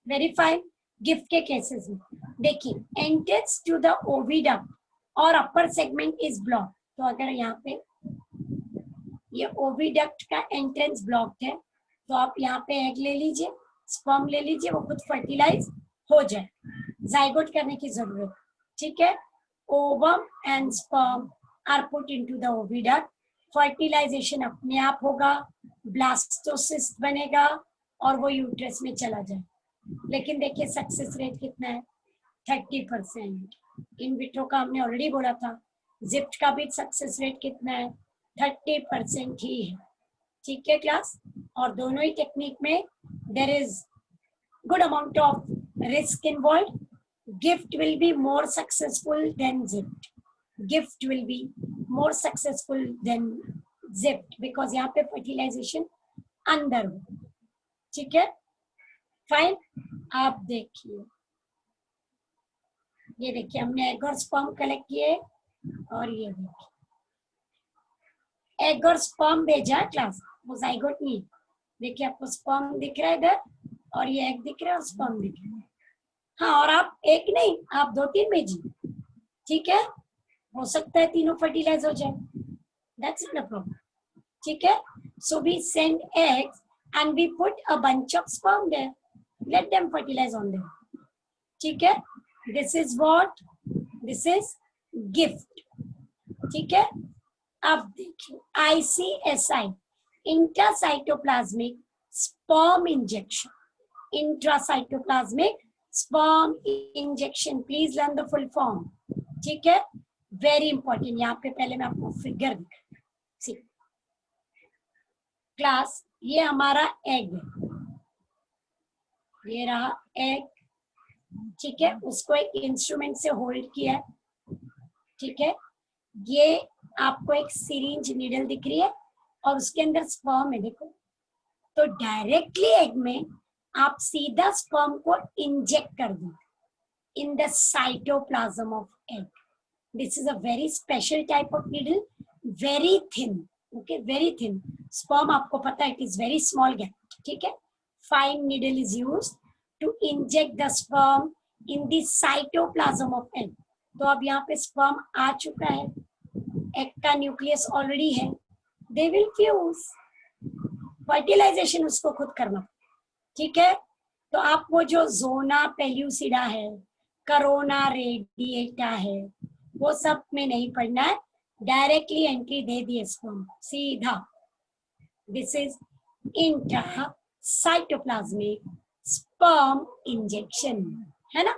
very fine. Gift के केसेस में देखिए, एंट्रेंस टू द ओविडक्ट और अपर सेगमेंट इज ब्लॉक, तो अगर यहाँ पे ये ओविडक्ट का एंट्रेंस ब्लॉक है, तो आप यहाँ पे एग ले लीजिए, स्पर्म ले लीजिए, वो खुद फर्टिलाइज हो जाए, जाइगोट करने की जरूरत, ठीक है। Ovum and sperm are put into the oviduct, fertilisation अपने आप होगा, ब्लास्टोसिस्ट बनेगा और वो यूट्रस में चला जाए। लेकिन देखिए सक्सेस रेट कितना है, 30%। इन विट्रो का हमने ऑलरेडी बोला था, जिप्ट का भी सक्सेस रेट कितना है, 30% ही है, ठीक है क्लास। और दोनों ही टेक्निक में there is good amount of risk involve. GIFT will be more successful than ZIFT, GIFT will be more successful than ZIFT, because यहाँ पे फर्टिलाइजेशन अंदर हो, ठीक है, फाइन। आप देखिए, ये देखिए हमने एग और स्पर्म कलेक्ट किए, और ये देखिए एग और स्पर्म भेजा क्लास, वो जाइगोट नहीं। देखिए आपको स्पर्म दिख रहा है इधर, और ये एग दिख रहा है और स्पर्म दिख रहा है। हाँ, और आप एक नहीं, आप 2-3 भेजिए, ठीक है, हो सकता है तीनों फर्टिलाइज हो जाए, दैट्स नो प्रॉब्लम, ठीक है। So we send eggs and we put a bunch of sperm there, let them fertilise on them, ठीक है। This is what, this is gift, ठीक है। अब देखिए ICSI, intracytoplasmic sperm injection, intracytoplasmic sperm injection, please learn the full form, ठीक है। Very important, यहाँ पे पहले मैं आपको फिगर सी क्लास, ये हमारा एग है, ये रहा एग, ठीक है, उसको एक इंस्ट्रूमेंट से होल्ड किया है, ठीक है, ये आपको एक सिरिंज नीडल दिख रही है और उसके अंदर स्पर्म है, देखो, तो डायरेक्टली एग में आप सीधा स्पर्म को इंजेक्ट कर दो in the cytoplasm of egg. This is a very special type of needle, very thin, okay, very thin. Sperm आपको पता है, it is very small gap, ठीक है. Fine needle is used to inject the sperm in the cytoplasm of egg. तो अब यहाँ पे sperm आ चुका है, एग का न्यूक्लियस ऑलरेडी है, दे विल फ्यूज, फर्टिलाइजेशन उसको खुद करना, ठीक है. तो आप वो जो जोना पेल्यूसिडा है, करोना रेडिएटा है, वो सब में नहीं पढ़ना है, डायरेक्टली एंट्री दे दिए स्पर्म सीधा. This is intra cytoplasmic sperm injection, है ना,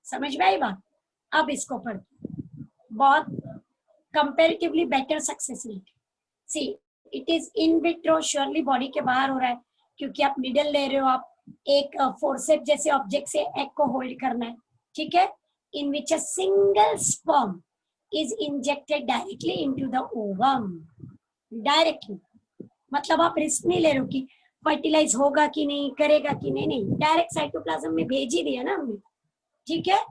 समझ में आई बात. अब इसको पढ़, बहुत comparatively better success rate. See it is in vitro, surely body के बाहर हो रहा है क्योंकि आप निडल ले रहे हो, आप एक फोर्सेप जैसे ऑब्जेक्ट से एग को होल्ड करना है, ठीक है. In which a single sperm is injected directly into the ovum, directly, मतलब आप रिस्क नहीं ले रहे हो कि फर्टिलाइज होगा कि नहीं, करेगा कि नहीं, नहीं, डायरेक्ट साइटोप्लाज्म में भेज ही दिया ना हमने, ठीक है.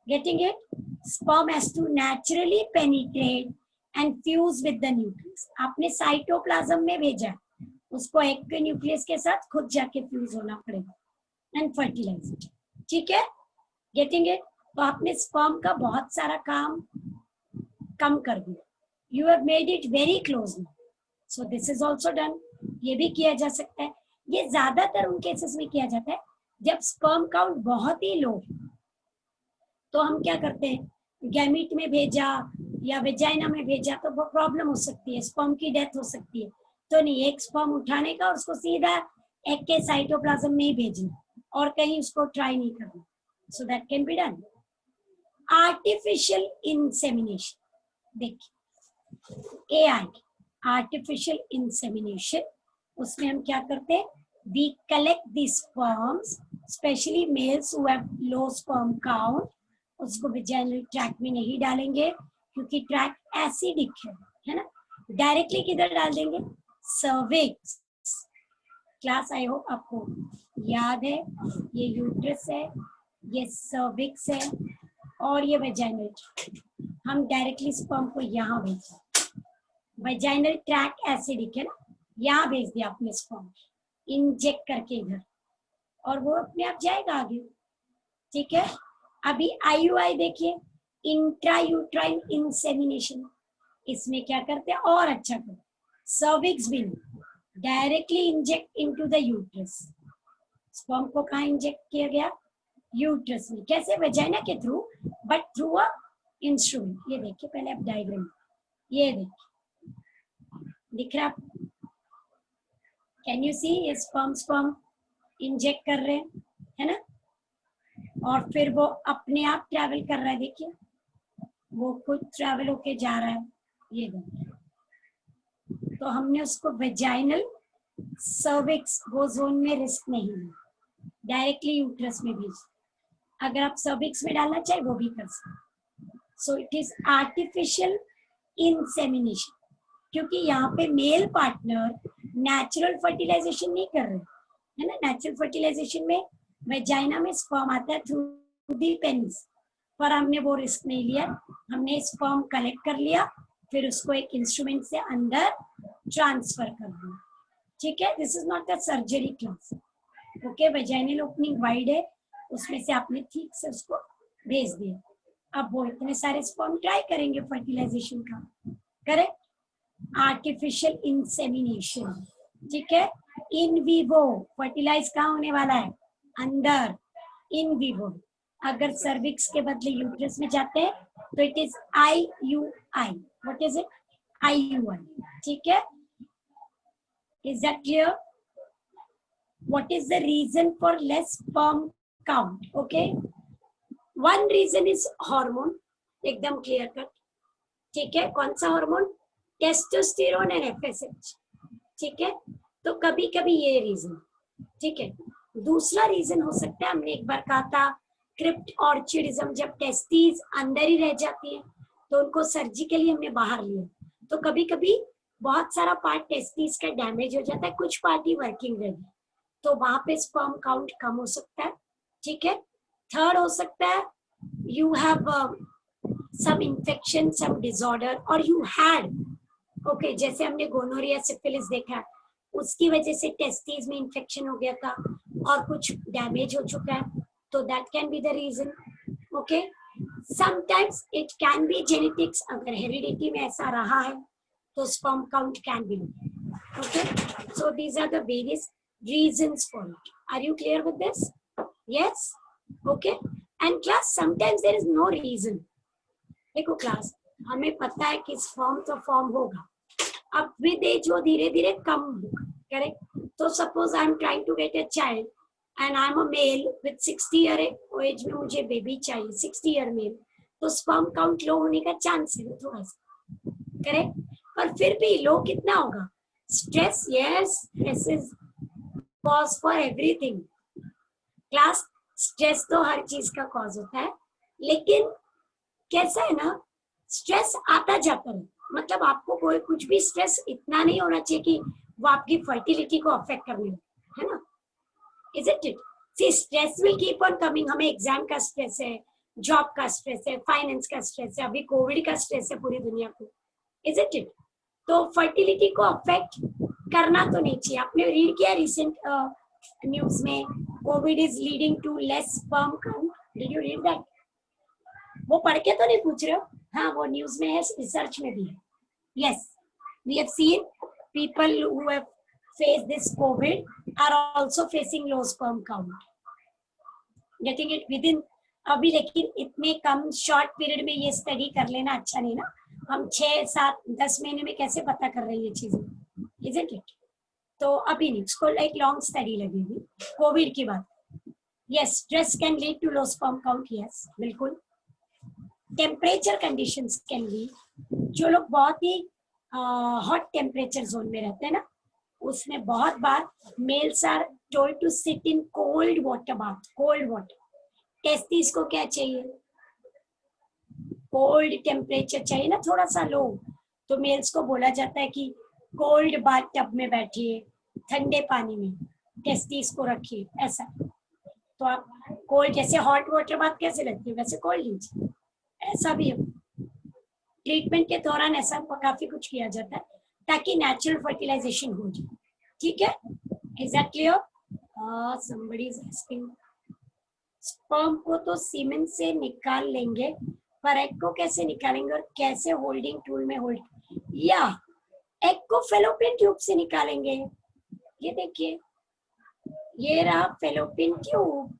Getting it. Sperm has to naturally penetrate and fuse with the nucleus. आपने साइटोप्लाज्म में भेजा, उसको एग के न्यूक्लियस के साथ खुद जाके फ्यूज होना पड़ेगा एंड फर्टिलाइज इट, ठीक है. Getting it. तो आपने स्पर्म का बहुत सारा काम कम कर दिया, you have made it very close. So this is also done. ये भी किया जा सकता है. ये ज्यादातर उन केसेस में किया जाता है जब स्पर्म काउंट बहुत ही लो, तो हम क्या करते हैं, गैमीट में भेजा या वेजाइना में भेजा तो वो प्रॉब्लम हो सकती है, स्पर्म की डेथ हो सकती है. तो नहीं, एक स्पर्म उठाने का और उसको सीधा एग के साइटोप्लाज्म में ही भेजना और कहीं उसको ट्राई नहीं करना. So that can be done. Artificial insemination, देखिए एआई, आर्टिफिशियल इंसेमिनेशन, उसमें हम क्या करते हैं, we collect the sperms, specially males who have low sperm count. उसको वेजाइनल ट्रैक में नहीं डालेंगे क्योंकि ट्रैक एसिडिक है ना. डायरेक्टली किधर डाल देंगे, सर्विक्स. क्लास आई होप आपको याद है, ये यूट्रस है, ये सर्विक्स है और ये वेजाइनल ट्रैक. हम डायरेक्टली स्पर्म को यहाँ भेज, वेजाइनल ट्रैक एसिडिक है ना, यहाँ भेज दिया आपने स्पर्म इंजेक्ट करके इधर, और वो अपने आप जाएगा आगे, ठीक है. अभी आईयूआई देखिए, इंट्रायूट्राइन इंसेमिनेशन, इसमें क्या करते हैं और अच्छा करते, सर्विक्स भी directly inject into the uterus. Sperm को कहाँ इंजेक्ट किया गया, यूट्रस में. कैसे, वेजाइना के through, but through a instrument. ये देखिए पहले आप डायग्राम, ये देखिए दिख रहा, कैन यू सी, ये स्पर्म इंजेक्ट कर रहे हैं, है ना, और फिर वो अपने आप ट्रैवल कर रहा है, देखिए वो खुद ट्रैवल होके जा रहा है, ये देखिए. तो हमने उसको वेजाइनल, सर्विक्स, वो जोन में रिस्क नहीं है, डायरेक्टली यूट्रस में भेज. अगर आप सर्विक्स में डालना चाहे वो भी कर सकते. So it is artificial insemination, क्योंकि यहाँ पे मेल पार्टनर नेचुरल फर्टिलाइजेशन नहीं कर रहे, है ना. नेचुरल फर्टिलाइजेशन में वेजाइना में स्पर्म आता है थ्रू दी पेनिस, पर हमने वो रिस्क नहीं लिया. हमने स्पर्म कलेक्ट कर लिया, फिर उसको एक इंस्ट्रूमेंट से अंदर ट्रांसफर कर दिया, ठीक है. This is not the surgery class, okay. Vaginal opening wide है, उसमें से आपने ठीक से उसको भेज दिया. अब वो इतने सारे स्पर्म ट्राई करेंगे फर्टिलाइजेशन का, करेक्ट. आर्टिफिशियल इंसेमिनेशन, ठीक है. इन वीवो फर्टिलाइज कहाँ होने वाला है, अंदर, इन वीवो. अगर सर्विक्स के बदले यूट्रस में जाते हैं तो it is IUI. What is it, IUI, ठीक है. Is that clear? What is the reason for less sperm count? Okay, one reason is hormone, एकदम clear cut. ठीक है, कौन सा हार्मोन? Testosterone and FSH. ठीक है, तो कभी कभी ये रीजन। ठीक है, दूसरा रीजन हो सकता है, हमने एक बार कहा था क्रिप्ट ऑर्चिडिज्म, जब टेस्टीज अंदर ही रह जाती है तो उनको सर्जिकली हमने बाहर लिया, तो कभी कभी बहुत सारा पार्ट टेस्टीज का डैमेज हो जाता है, कुछ पार्ट ही वर्किंग रहेगी, तो वहां पे स्पर्म काउंट कम हो सकता है। ठीक है, थर्ड हो सकता है you have some infection, some disorder, और यू हैड ओके, जैसे हमने गोनोरिया सिफिलिस देखा है, उसकी वजह से टेस्टीज में इन्फेक्शन हो गया था और कुछ डैमेज हो चुका है, तो that can be the reason. Okay, sometimes it can be genetics, अगर हेरिडिटी में ऐसा रहा है तो sperm count can be low. Okay, so these are the various reasons for it. Are you clear with this? Yes? Okay. And class, sometimes there is no reason. देखो class, हमें पता है कि फॉर्म तो फॉर्म होगा, अब with as वो धीरे धीरे कम होगा, करेक्ट? तो suppose I am trying to get a child and I am a male with 60 year age में मुझे बेबी चाहिए, 60 ईयर मेल, तो स्पर्म काउंट लो होने का चांस है थोड़ा सा, करेक्ट? पर फिर भी लो कितना होगा? Stress, yes, stress is cause for everything. Class, stress तो हर चीज का कॉज होता है, लेकिन कैसा है ना, स्ट्रेस आता जाता है, मतलब आपको कोई कुछ भी स्ट्रेस इतना नहीं होना चाहिए कि वो आपकी फर्टिलिटी को अफेक्ट करने लगे, है ना? Is it it? See, stress will keep on coming. हमें एग्जाम का स्ट्रेस है, जॉब का स्ट्रेस है, फाइनेंस का स्ट्रेस है, अभी कोविड का स्ट्रेस है पूरी दुनिया को, इज इट इट? तो फर्टिलिटी को अफेक्ट करना तो नहीं चाहिए। आपने रीड किया रिसेंट न्यूज में, Covid is leading to less sperm count, did you read that? वो पढ़ के तो नहीं पूछ रहे हो, हाँ वो न्यूज में है, रिसर्च में भी है। Yes, we have seen people who have faced this Covid are also facing low sperm count, getting it within अभी, लेकिन इतने कम शॉर्ट पीरियड में ये स्टडी कर लेना अच्छा नहीं ना, हम 6, 7, 10 महीने में कैसे पता कर रहे हैं ये चीजें, इजंट इट? तो अभी नहीं, उसको एक लॉन्ग स्टडी लगेगी कोविड की बात। Yes, stress can lead to low sperm count, yes बिल्कुल। टेम्परेचर कंडीशंस कैन लीड, जो लोग बहुत ही हॉट टेम्परेचर जोन में रहते हैं ना, उसमें बहुत बार males are told to sit in cold water bath, cold water. Testis को क्या चाहिए? कोल्ड टेम्परेचर चाहिए ना, थोड़ा सा लो, तो मेल्स को बोला जाता है कि कोल्ड बाथ टब में बैठिए, ठंडे पानी में टेस्टिस को रखिए, ऐसा। तो आप कोल्ड, जैसे हॉट वाटर बाथ कैसे लगती है वैसे कोल्ड लीजिए, ऐसा भी है। ट्रीटमेंट के दौरान ऐसा काफी कुछ किया जाता है ताकि नेचुरल फर्टिलाइजेशन हो जाए, ठीक है? Is that clear? somebody is asking, sperm को तो सीमेन से निकाल लेंगे, पर एग को कैसे निकालेंगे और कैसे होल्डिंग टूल में होल्ड? या एग को फेलोपियन ट्यूब से निकालेंगे। ये देखिए, ये रहा फेलोपियन ट्यूब,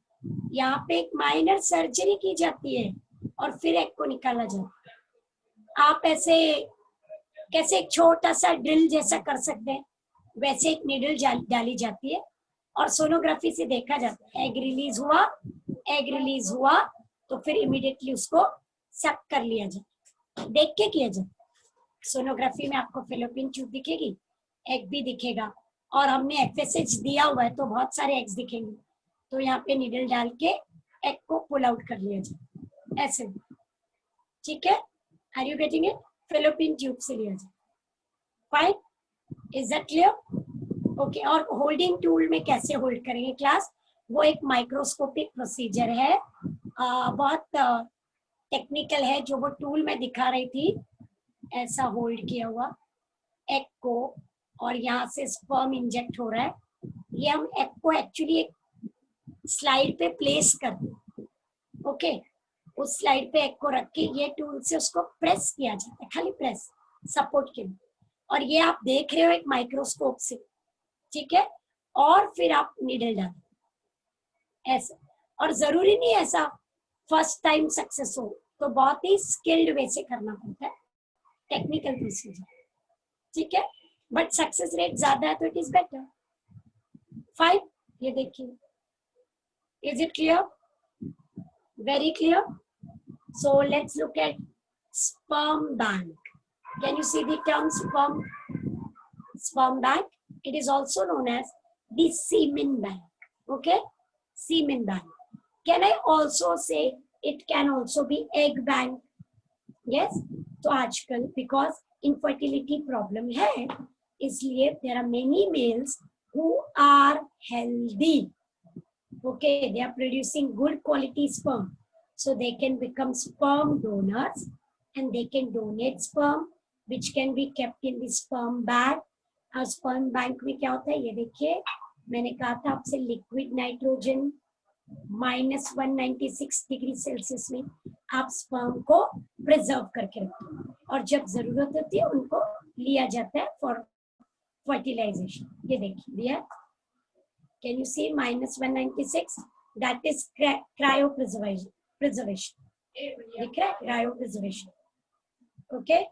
यहाँ पे एक माइनर सर्जरी की जाती है और फिर एग को निकाला जाता है। आप ऐसे कैसे एक छोटा सा ड्रिल जैसा कर सकते हैं, वैसे एक नीडल डाली जाती है और सोनोग्राफी से देखा जाता है, एग रिलीज हुआ, एग रिलीज हुआ तो फिर इमीडिएटली उसको सक कर लिया जाए, देख के किया जाए। सोनोग्राफी में आपको फेलोपियन ट्यूब दिखेगी, एग भी दिखेगा, और हमने एफएसएच दिया हुआ है तो बहुत सारे एग्स दिखेंगे, तो यहाँ पे नीडल डाल के एग को पुल आउट कर लिया जाए, ऐसे, ठीक है? Are you getting it? Fallopian tube से लिया जाए, fine, is that clear? Okay, और होल्डिंग टूल में कैसे होल्ड करेंगे क्लास? वो एक माइक्रोस्कोपिक प्रोसीजर है, बहुत टेक्निकल है, जो वो टूल में दिखा रही थी, ऐसा होल्ड किया हुआ एग को, और यहाँ से स्पर्म इंजेक्ट हो रहा है। ये हम एग को एक्चुअली एक स्लाइड पे प्लेस कर दें, ओके? उस स्लाइड पे एग को रख के ये टूल से उसको प्रेस किया जाता है, खाली प्रेस, सपोर्ट के लिए, और ये आप देख रहे हो एक माइक्रोस्कोप से, ठीक है? और फिर आप नीडल डालें ऐसा, और जरूरी नहीं ऐसा फर्स्ट टाइम सक्सेस हो, तो बहुत ही स्किल्ड वे से करना पड़ता है, टेक्निकल प्रोसीजर, ठीक है? बट सक्सेस रेट ज्यादा है तो इट इज बेटर, फाइन। ये देखिए, is it clear? Very clear. So let's look at sperm bank. Can you see the term sperm? Sperm bank. It is also known as the semen bank. Okay, semen bank. Can I also say it can also be egg bank? Yes. तो आजकल because infertility problem है, इसलिए there are many males who are healthy. Okay, they are producing good quality sperm, so they can become sperm donors and they can donate sperm which can be kept in the sperm bank. और sperm bank में क्या होता है ये देखिए, मैंने कहा था आपसे liquid nitrogen -196 डिग्री सेल्सियस में आप स्पर्म को प्रिजर्व करके रखते हैं और जब जरूरत होती है उनको लिया जाता है फॉर फर्टिलाइजेशन. ये देखिए दिया, can you see -196, that is cryopreservation. दिख रहा है cryopreservation. Okay,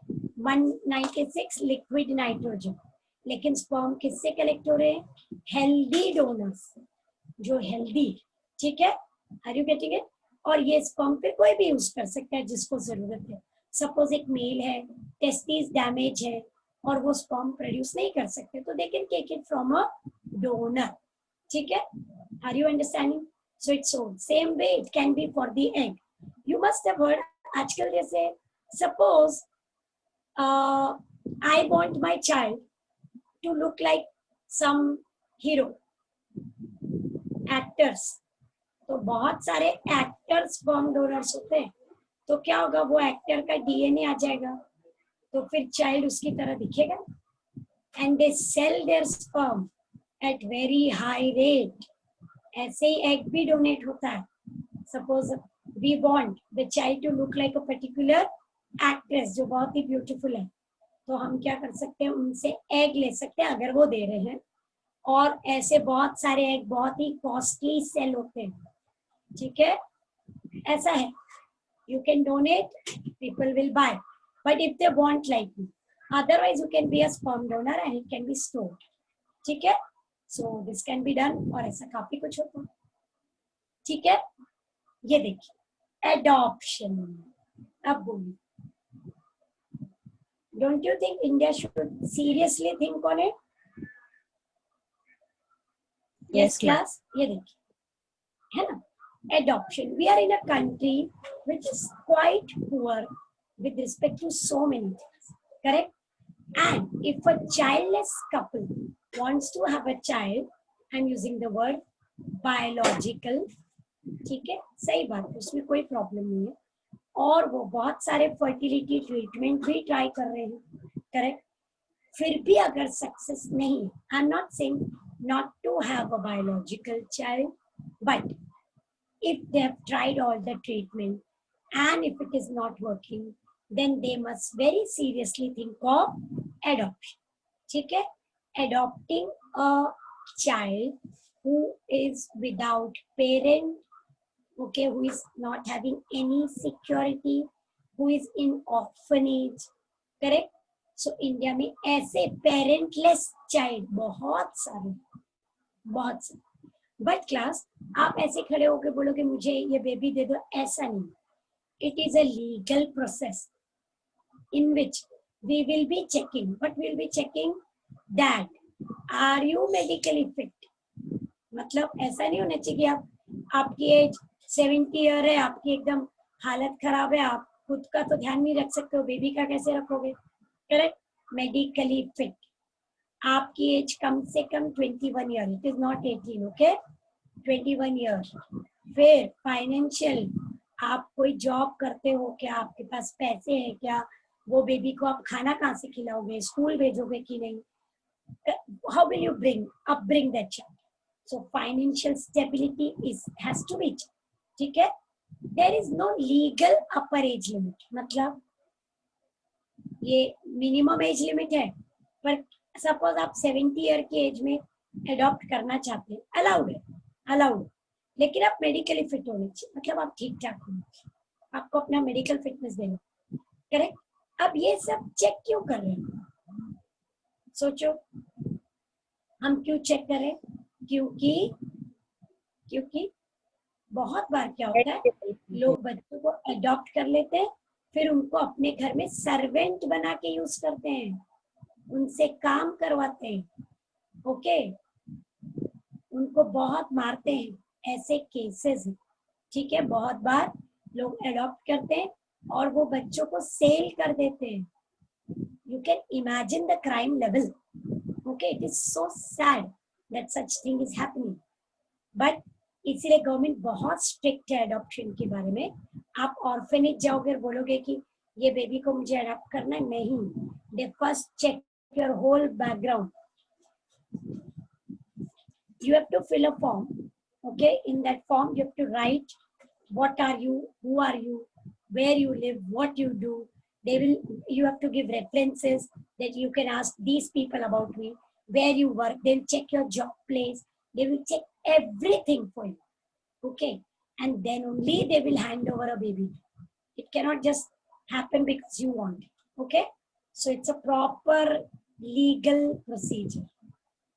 196 liquid nitrogen. लेकिन स्पर्म किससे कलेक्ट हो रहे हैं? हेल्दी डोनर्स, जो हेल्दी. ठीक है, आर यू गेटिंग इट? और ये स्पर्म फिर कोई भी यूज कर सकता है जिसको जरूरत है. सपोज एक मेल है, टेस्टिस डैमेज है और वो स्पर्म प्रोड्यूस नहीं कर सकते, तो they can take it from a donor. ठीक है, are you understanding? So it's same way it can be for the egg. You must have heard आजकल जैसे suppose I want my child to look like some hero actors, तो बहुत सारे actor sperm donors होते हैं. तो क्या होगा, वो एक्टर का डीएनए आ जाएगा तो फिर चाइल्ड उसकी तरह दिखेगा. And they sell their sperm at very high rate. ऐसे ही एग भी डोनेट होता है. Suppose we want the child to look like a particular actress जो बहुत ही ब्यूटीफुल है, तो हम क्या कर सकते हैं, उनसे एग ले सकते हैं अगर वो दे रहे हैं. और ऐसे बहुत सारे एग बहुत ही कॉस्टली सेल होते हैं. ठीक है, ऐसा है. You can donate, people will buy, but if they want like me, otherwise you can be a sperm donor and it can be stored. ठीक है, so this can be done. और ऐसा काफी कुछ होता है. ठीक है, ये देखिए एडॉप्शन. अब बोलिए, don't you think India should seriously think on it? Yes class, ये देखिए है ना, adoption. We are in a country which is quite poor with respect to so many things, correct? And if a childless couple wants to have a child, I'm using the word biological. ठीक है, सही बात, उसमें कोई problem नहीं है. और वो बहुत सारे फर्टिलिटी ट्रीटमेंट भी ट्राई कर रहे हैं, करेक्ट? फिर भी अगर सक्सेस नहीं, I am not saying not to have a biological child, but if they have tried all the treatment and if it is not working, then they must very seriously think of adoption. ठीक है, adopting a child who is without parent, okay, who is not having any security, who is in orphanage, correct? So India में ऐसे parentless child बहुत सारे. But class, आप ऐसे खड़े होकर बोलोगे मुझे ये बेबी दे दो, ऐसा नहीं. It is a legal process in which we will be checking, but will be checking that are you medically fit. मतलब ऐसा नहीं होना चाहिए कि आपकी एज 70 ईयर है, आपकी एकदम हालत खराब है, आप खुद का तो ध्यान नहीं रख सकते हो, बेबी का कैसे रखोगे? Correct, medically fit. आपकी एज कम से कम 21 year, it is not 18, okay, 21 year. फिर फाइनेंशियल, आप कोई जॉब करते हो क्या, आपके पास पैसे हैं क्या, वो बेबी को आप खाना कहाँ से खिलाओगे, स्कूल भेजोगे कि नहीं, how will you bring that child? So financial stability has to be. ठीक है, there is no legal upper age limit. मतलब ये मिनिमम एज लिमिट है, पर सपोज आप 70 ईयर की एज में अडॉप्ट करना चाहते हैं, अलाउड है, अलाउड. लेकिन आप मेडिकली फिट होने चाहिए, मतलब आप ठीक ठाक होने, आपको अपना मेडिकल फिटनेस देना, करेक्ट? अब ये सब चेक क्यों कर रहे हैं? सोचो, हम क्यों चेक कर रहे हैं? क्योंकि बहुत बार क्या होता है, लोग बच्चों को अडॉप्ट कर लेते हैं फिर उनको अपने घर में सर्वेंट बना के यूज करते हैं, उनसे काम करवाते हैं, ओके, उनको बहुत मारते हैं, ऐसे केसेस हैं, ठीक है। बहुत बार लोग अडॉप्ट करते हैं और वो बच्चों को सेल कर देते हैं। You can imagine the crime level, okay, it is so sad that such thing is happening, but इसीलिए गवर्नमेंट बहुत स्ट्रिक्ट है अडॉप्शन के बारे में। आप ऑर्फेनेज जाओगे और बोलोगे कि ये बेबी को मुझे अडॉप्ट करना है, नहीं, they first check your whole background. You have to fill a form, okay? In that form you have to write what are you, who are you, where you live, what you do. You have to give references that you can ask these people about me, where you work. They'll check your job place, they will check everything for you, okay? And then only they will hand over a baby. It cannot just happen because you want, okay? So it's a proper legal procedure.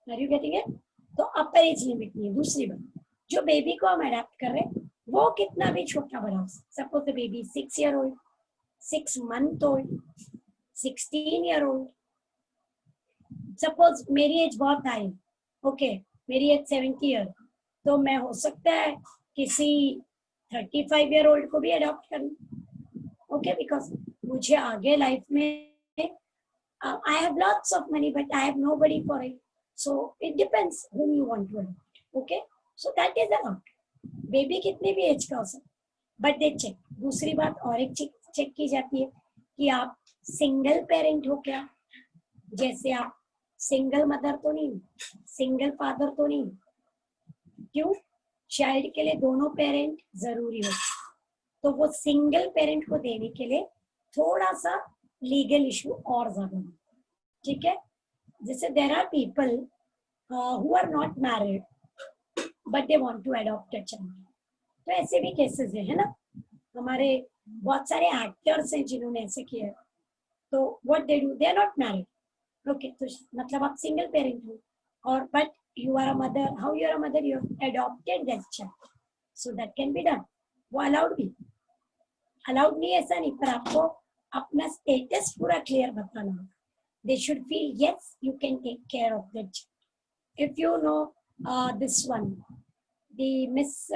Are you getting it? तो अपर age limit नहीं है। दूसरी बात, जो baby को हम adopt कर रहे हैं वो कितना भी छोटा बड़ा हो, suppose the baby 6 year old, 6 month old, 16 year old, suppose मेरी एज बहुत हाई, ओके, मेरी एज 70 year, तो मैं हो सकता है किसी 35 year old को भी अडॉप्ट कर लूं, ओके, बिकॉज मुझे आगे लाइफ में I have lots of money but I have nobody for it. So it depends whom you want to adopt. Okay, so that is allowed. Baby कितने भी as का हो सकता, बट दे चेक. दूसरी बात और एक चेक की जाती है कि आप सिंगल पेरेंट हो क्या, जैसे आप सिंगल मदर तो नहीं, सिंगल फादर तो नहीं. क्यों? चाइल्ड के लिए दोनों पेरेंट जरूरी हो, तो वो सिंगल पेरेंट को देने के लिए थोड़ा सा लीगल इशू और ज्यादा, ठीक है. जैसे there are people who are not married but they want to adopt a child, तो ऐसे भी केसेस है ना. हमारे बहुत सारे एक्टर्स हैं जिन्होंने ऐसे किया है. तो what they do, they are not married, okay, तो मतलब आप सिंगल पेरेंट हो और but you are a mother. How you are a mother? You have adopted that child, so that can be done. वो allowed भी, allowed नहीं ऐसा नहीं, पर आपको अपना स्टेटस पूरा क्लियर बताना होगा. They should feel, yes, you can take care of the child. If you know this one, the Miss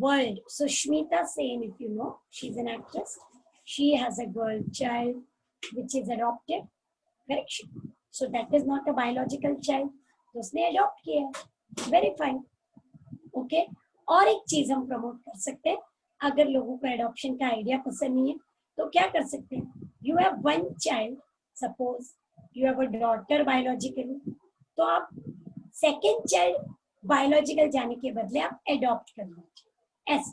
World, Sushmita Sen, if you know, she's an actress. She has a girl child which is adopted, correct? So that is not a biological child. तो उसने adopt किया है, very fine, okay. और एक चीज हम promote कर सकते हैं, अगर लोगों को एडॉप्शन का आइडिया पसंद नहीं है तो क्या कर सकते हैं. You have one child, suppose you have a daughter biologically, तो आप सेकेंड चाइल्ड बायोलॉजिकल जाने के बदले आप एडॉप्ट कर लीजिए. As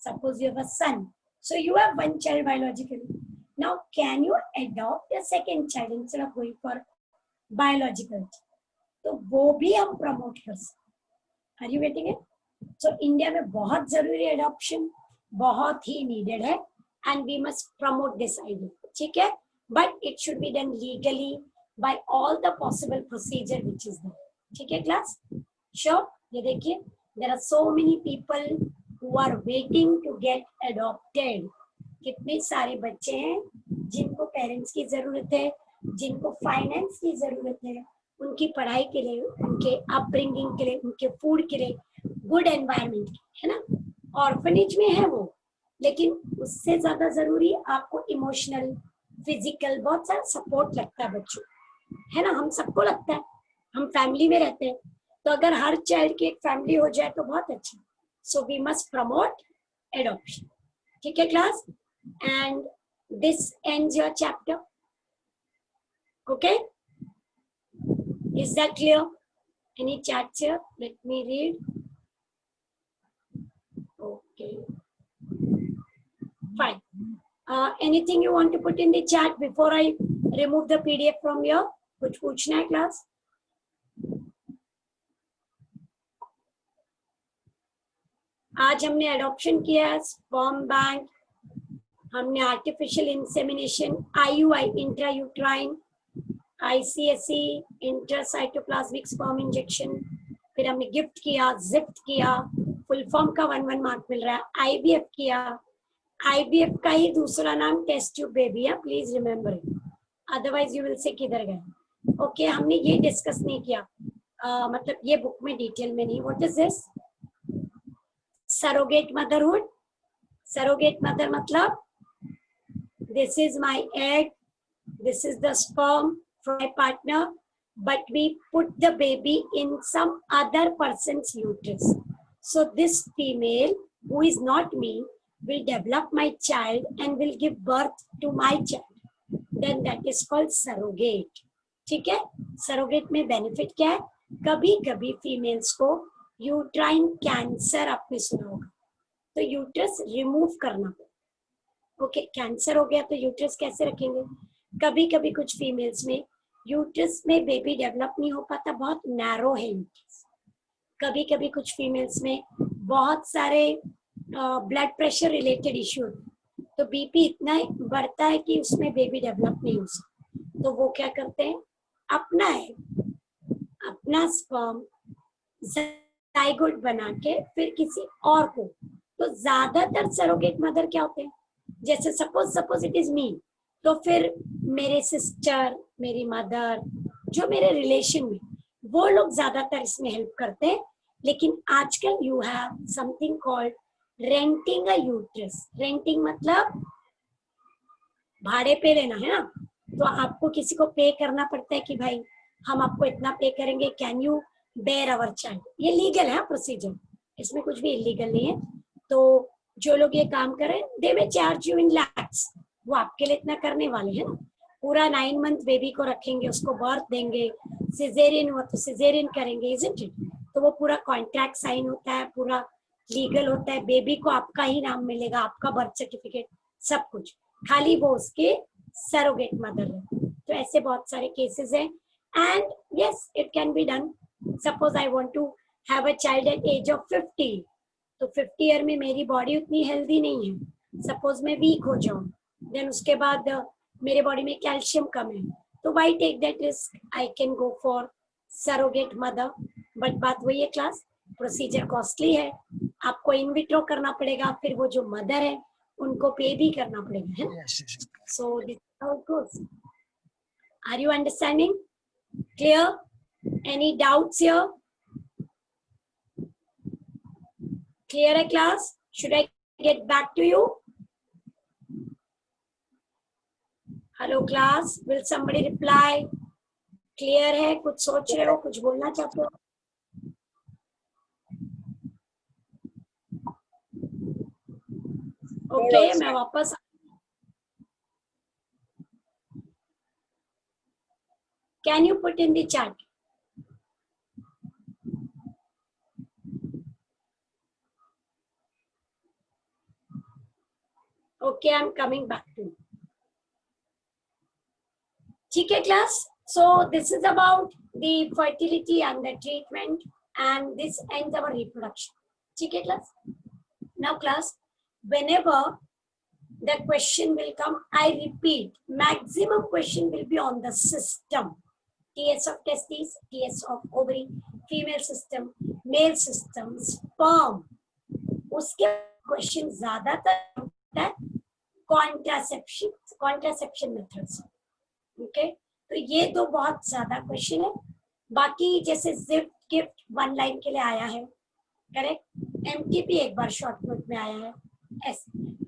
suppose you have a son, so you have one child biologically, now can you adopt a second child instead of going for biological, तो वो भी हम प्रमोट कर सकते. Are you getting it? So India में बहुत जरूरी adoption, बहुत ही नीडेड है, and we must promote this idea, ठीक है. But it should be done legally by all the possible procedure which is there, ठीक है class? Sure. ये देखिए, there are so many people who are waiting to get adopted. कितने सारे बच्चे हैं जिनको पेरेंट्स की जरूरत है, जिनको फाइनेंस की जरूरत है, उनकी पढ़ाई के लिए, उनके अपब्रिंगिंग के लिए, उनके फूड के लिए, गुड एनवायरनमेंट है ना. ऑर्फनेज में है वो, लेकिन उससे ज्यादा जरूरी आपको इमोशनल, फिजिकल, बहुत सारा सपोर्ट लगता है बच्चों, है ना. हम सबको लगता है, हम फैमिली में रहते हैं, तो अगर हर चाइल्ड की एक फैमिली हो जाए तो बहुत अच्छा. So we must promote adoption, ठीक है class. And this ends your chapter, okay. Is that clear? Any chats here? Let me read. Okay, fine. Anything you want to put in the chat before I remove the PDF from here? कुछ पूछना है class? आज हमने adoption किया है, sperm bank, हमने artificial insemination, IUI intrauterine, ICSE intracytoplasmic sperm injection, फिर हमने गिफ्ट किया, जिफ्ट किया, फुल फॉर्म का 1 मार्क मिल रहा है. आईवीएफ किया, आईवीएफ का ही दूसरा नाम टेस्ट ट्यूब बेबी है, please remember it, otherwise you will say किधर गए. ओके, हमने ये डिस्कस नहीं किया, मतलब ये बुक में डिटेल में नहीं. What is this? Surrogate motherhood. Surrogate mother मतलब this is my egg, this is the sperm from my partner, but we put the baby in some other person's uterus. So this female, who is not me, will develop my child and will give birth to my child. Then that is called surrogate. ठीक है? surrogate में benefit क्या है? कभी कभी females को uterine cancer आपने सुना होगा, तो uterus remove करना पड़ता. ओके, कैंसर हो गया तो यूट्रस कैसे रखेंगे? कभी कभी कुछ फीमेल्स में यूट्रस में बेबी डेवलप नहीं हो पाता, बहुत नैरो है यूट्रस. कभी कभी कुछ फीमेल्स में बहुत सारे ब्लड प्रेशर रिलेटेड इश्यू, तो बीपी इतना बढ़ता है कि उसमें बेबी डेवलप नहीं हो सकता. तो वो क्या करते हैं, अपना अपना स्पर्म जाइगोट बना के फिर किसी और को. तो ज्यादातर सरोगेट मदर क्या होते हैं, जैसे सपोज इट इज मी, तो फिर मेरे सिस्टर, मेरी मदर, जो मेरे रिलेशन में, वो लोग ज्यादातर इसमें हेल्प करते हैं. लेकिन आजकल you have something called renting a uterus. Renting मतलब भाड़े पे लेना है ना, तो आपको किसी को पे करना पड़ता है कि भाई हम आपको इतना पे करेंगे, can you bear our child. ये लीगल है प्रोसीजर, इसमें कुछ भी इलीगल नहीं है. तो जो लोग ये काम करें, they will charge you in lakhs. वो आपके लिए इतना करने वाले हैं ना, पूरा 9 मंथ बेबी को रखेंगे, उसको बर्थ देंगे, सिजेरियन हुआ तो सिजेरियन करेंगे, इजंट इट. तो वो पूरा कॉन्ट्रैक्ट साइन होता है, पूरा लीगल होता है, बेबी को आपका ही नाम मिलेगा, आपका बर्थ सर्टिफिकेट, सब कुछ. खाली वो उसके सरोगेट मदर है. तो ऐसे बहुत सारे केसेस हैं, and yes it can be done. Suppose I want to have a child at age of 50, तो 50 ईयर में मेरी बॉडी उतनी हेल्दी नहीं है, सपोज मैं वीक हो जाऊं, देन उसके बाद मेरे बॉडी में कैल्शियम कम है, तो why take that risk, I can go for surrogate mother. But बात वही है क्लास, प्रोसीजर कॉस्टली है, आपको इन विट्रो करना पड़ेगा, फिर वो जो मदर है उनको पे भी करना पड़ेगा, है ना. So this how it goes. Are you understanding? Clear? Any doubts here? Clear a class? Should I get back to you? Hello class, will somebody reply? Clear है? कुछ सोच रहे हो, कुछ बोलना चाहते हो? Okay, मैं वापस. Can you put in the chat? Okay, I'm coming back to you. ठीक है class? So this is about the fertility and the treatment, and this ends our reproduction. ठीक है class? Now class, whenever the question will come, I repeat, maximum question will be on the system. TS of testes, TS of ovary, female system, male system, sperm. उसके question ज्यादातर होता है contraception methods. Okay, तो ये दो बहुत ज्यादा question है. बाकी जैसे जिप गिफ्ट 1 लाइन के लिए आया है, करेक्ट. एमटीपी एक बार शॉर्ट नोट में आया है,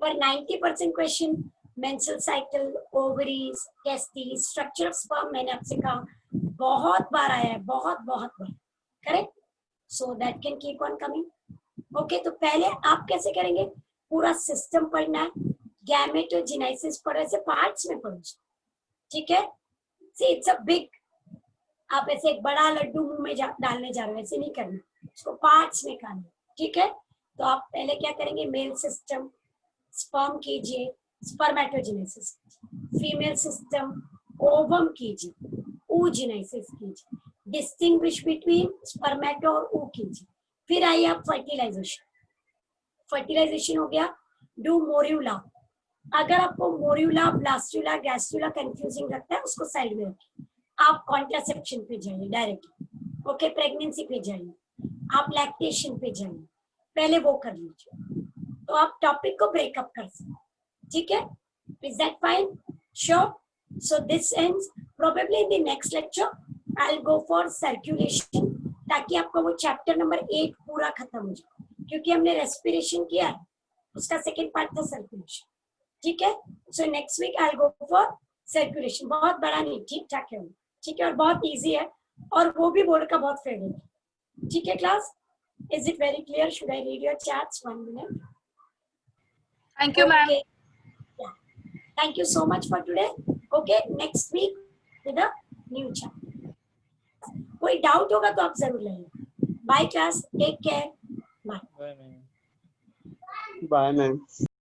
पर 90% question menstrual cycle, ovaries, testis, structure of sperm मैंने आपसे कहा बहुत बार आया है, बहुत बार, correct. So that can keep on coming. Okay, तो पहले आप कैसे करेंगे, पूरा सिस्टम पढ़ना है, गैमेटोजेनेसिस पढ़ो, ऐसे पार्ट्स में पढ़ो, ठीक है. सी इट्स अ बिग, आप ऐसे एक बड़ा लड्डू मुंह में डालने जा रहे हो, ऐसे नहीं करना, उसको पार्ट्स में करना, ठीक है. तो आप पहले क्या करेंगे, मेल सिस्टम, स्पर्म कीजिए, स्पर्मेटोजेनेसिस, फीमेल सिस्टम, ओवम कीजिए, oogenesis कीजिए, डिस्टिंग्विश बिटवीन स्पर्मेटो और ओ कीजिए. फिर आइए आप फर्टिलाइजेशन. फर्टिलाइजेशन हो गया, डू मोर्यूला. अगर आपको मोर्यूला, ब्लास्टुला, गैस्ट्रुला कंफ्यूजिंग लगता है, उसको साइड में रखिए. आप कॉन्ट्रासेप्शन पे जाइए डायरेक्टली. ओके, प्रेगनेंसी पे जाइए, आप लैक्टेशन पे जाइए. पहले वो कर लीजिए, तो आप टॉपिक को ब्रेकअप कर सकते, ठीक है? Is that fine? Sure? So this ends, probably in the next lecture I will go for circulation, ताकि आपका वो चैप्टर नंबर 8 पूरा खत्म हो जाए, क्योंकि हमने रेस्पिरेशन किया है, उसका सेकेंड पार्ट था सर्कुलेशन, ठीक है? So next week I will go for circulation. बहुत बड़ा नहीं, ठीक ठाक है वो, ठीक है? और बहुत इजी है, और वो भी बोर्ड का बहुत फेवरेट है, ठीक है class? Is it very clear? Should I read your chats? 1 minute. Thank you, ma'am. Okay. Yeah. Thank you so much for today. Okay, next week with a new chapter. कोई doubt होगा तो आप जरूर लेना। Bye class, take care, bye. Bye ma'am.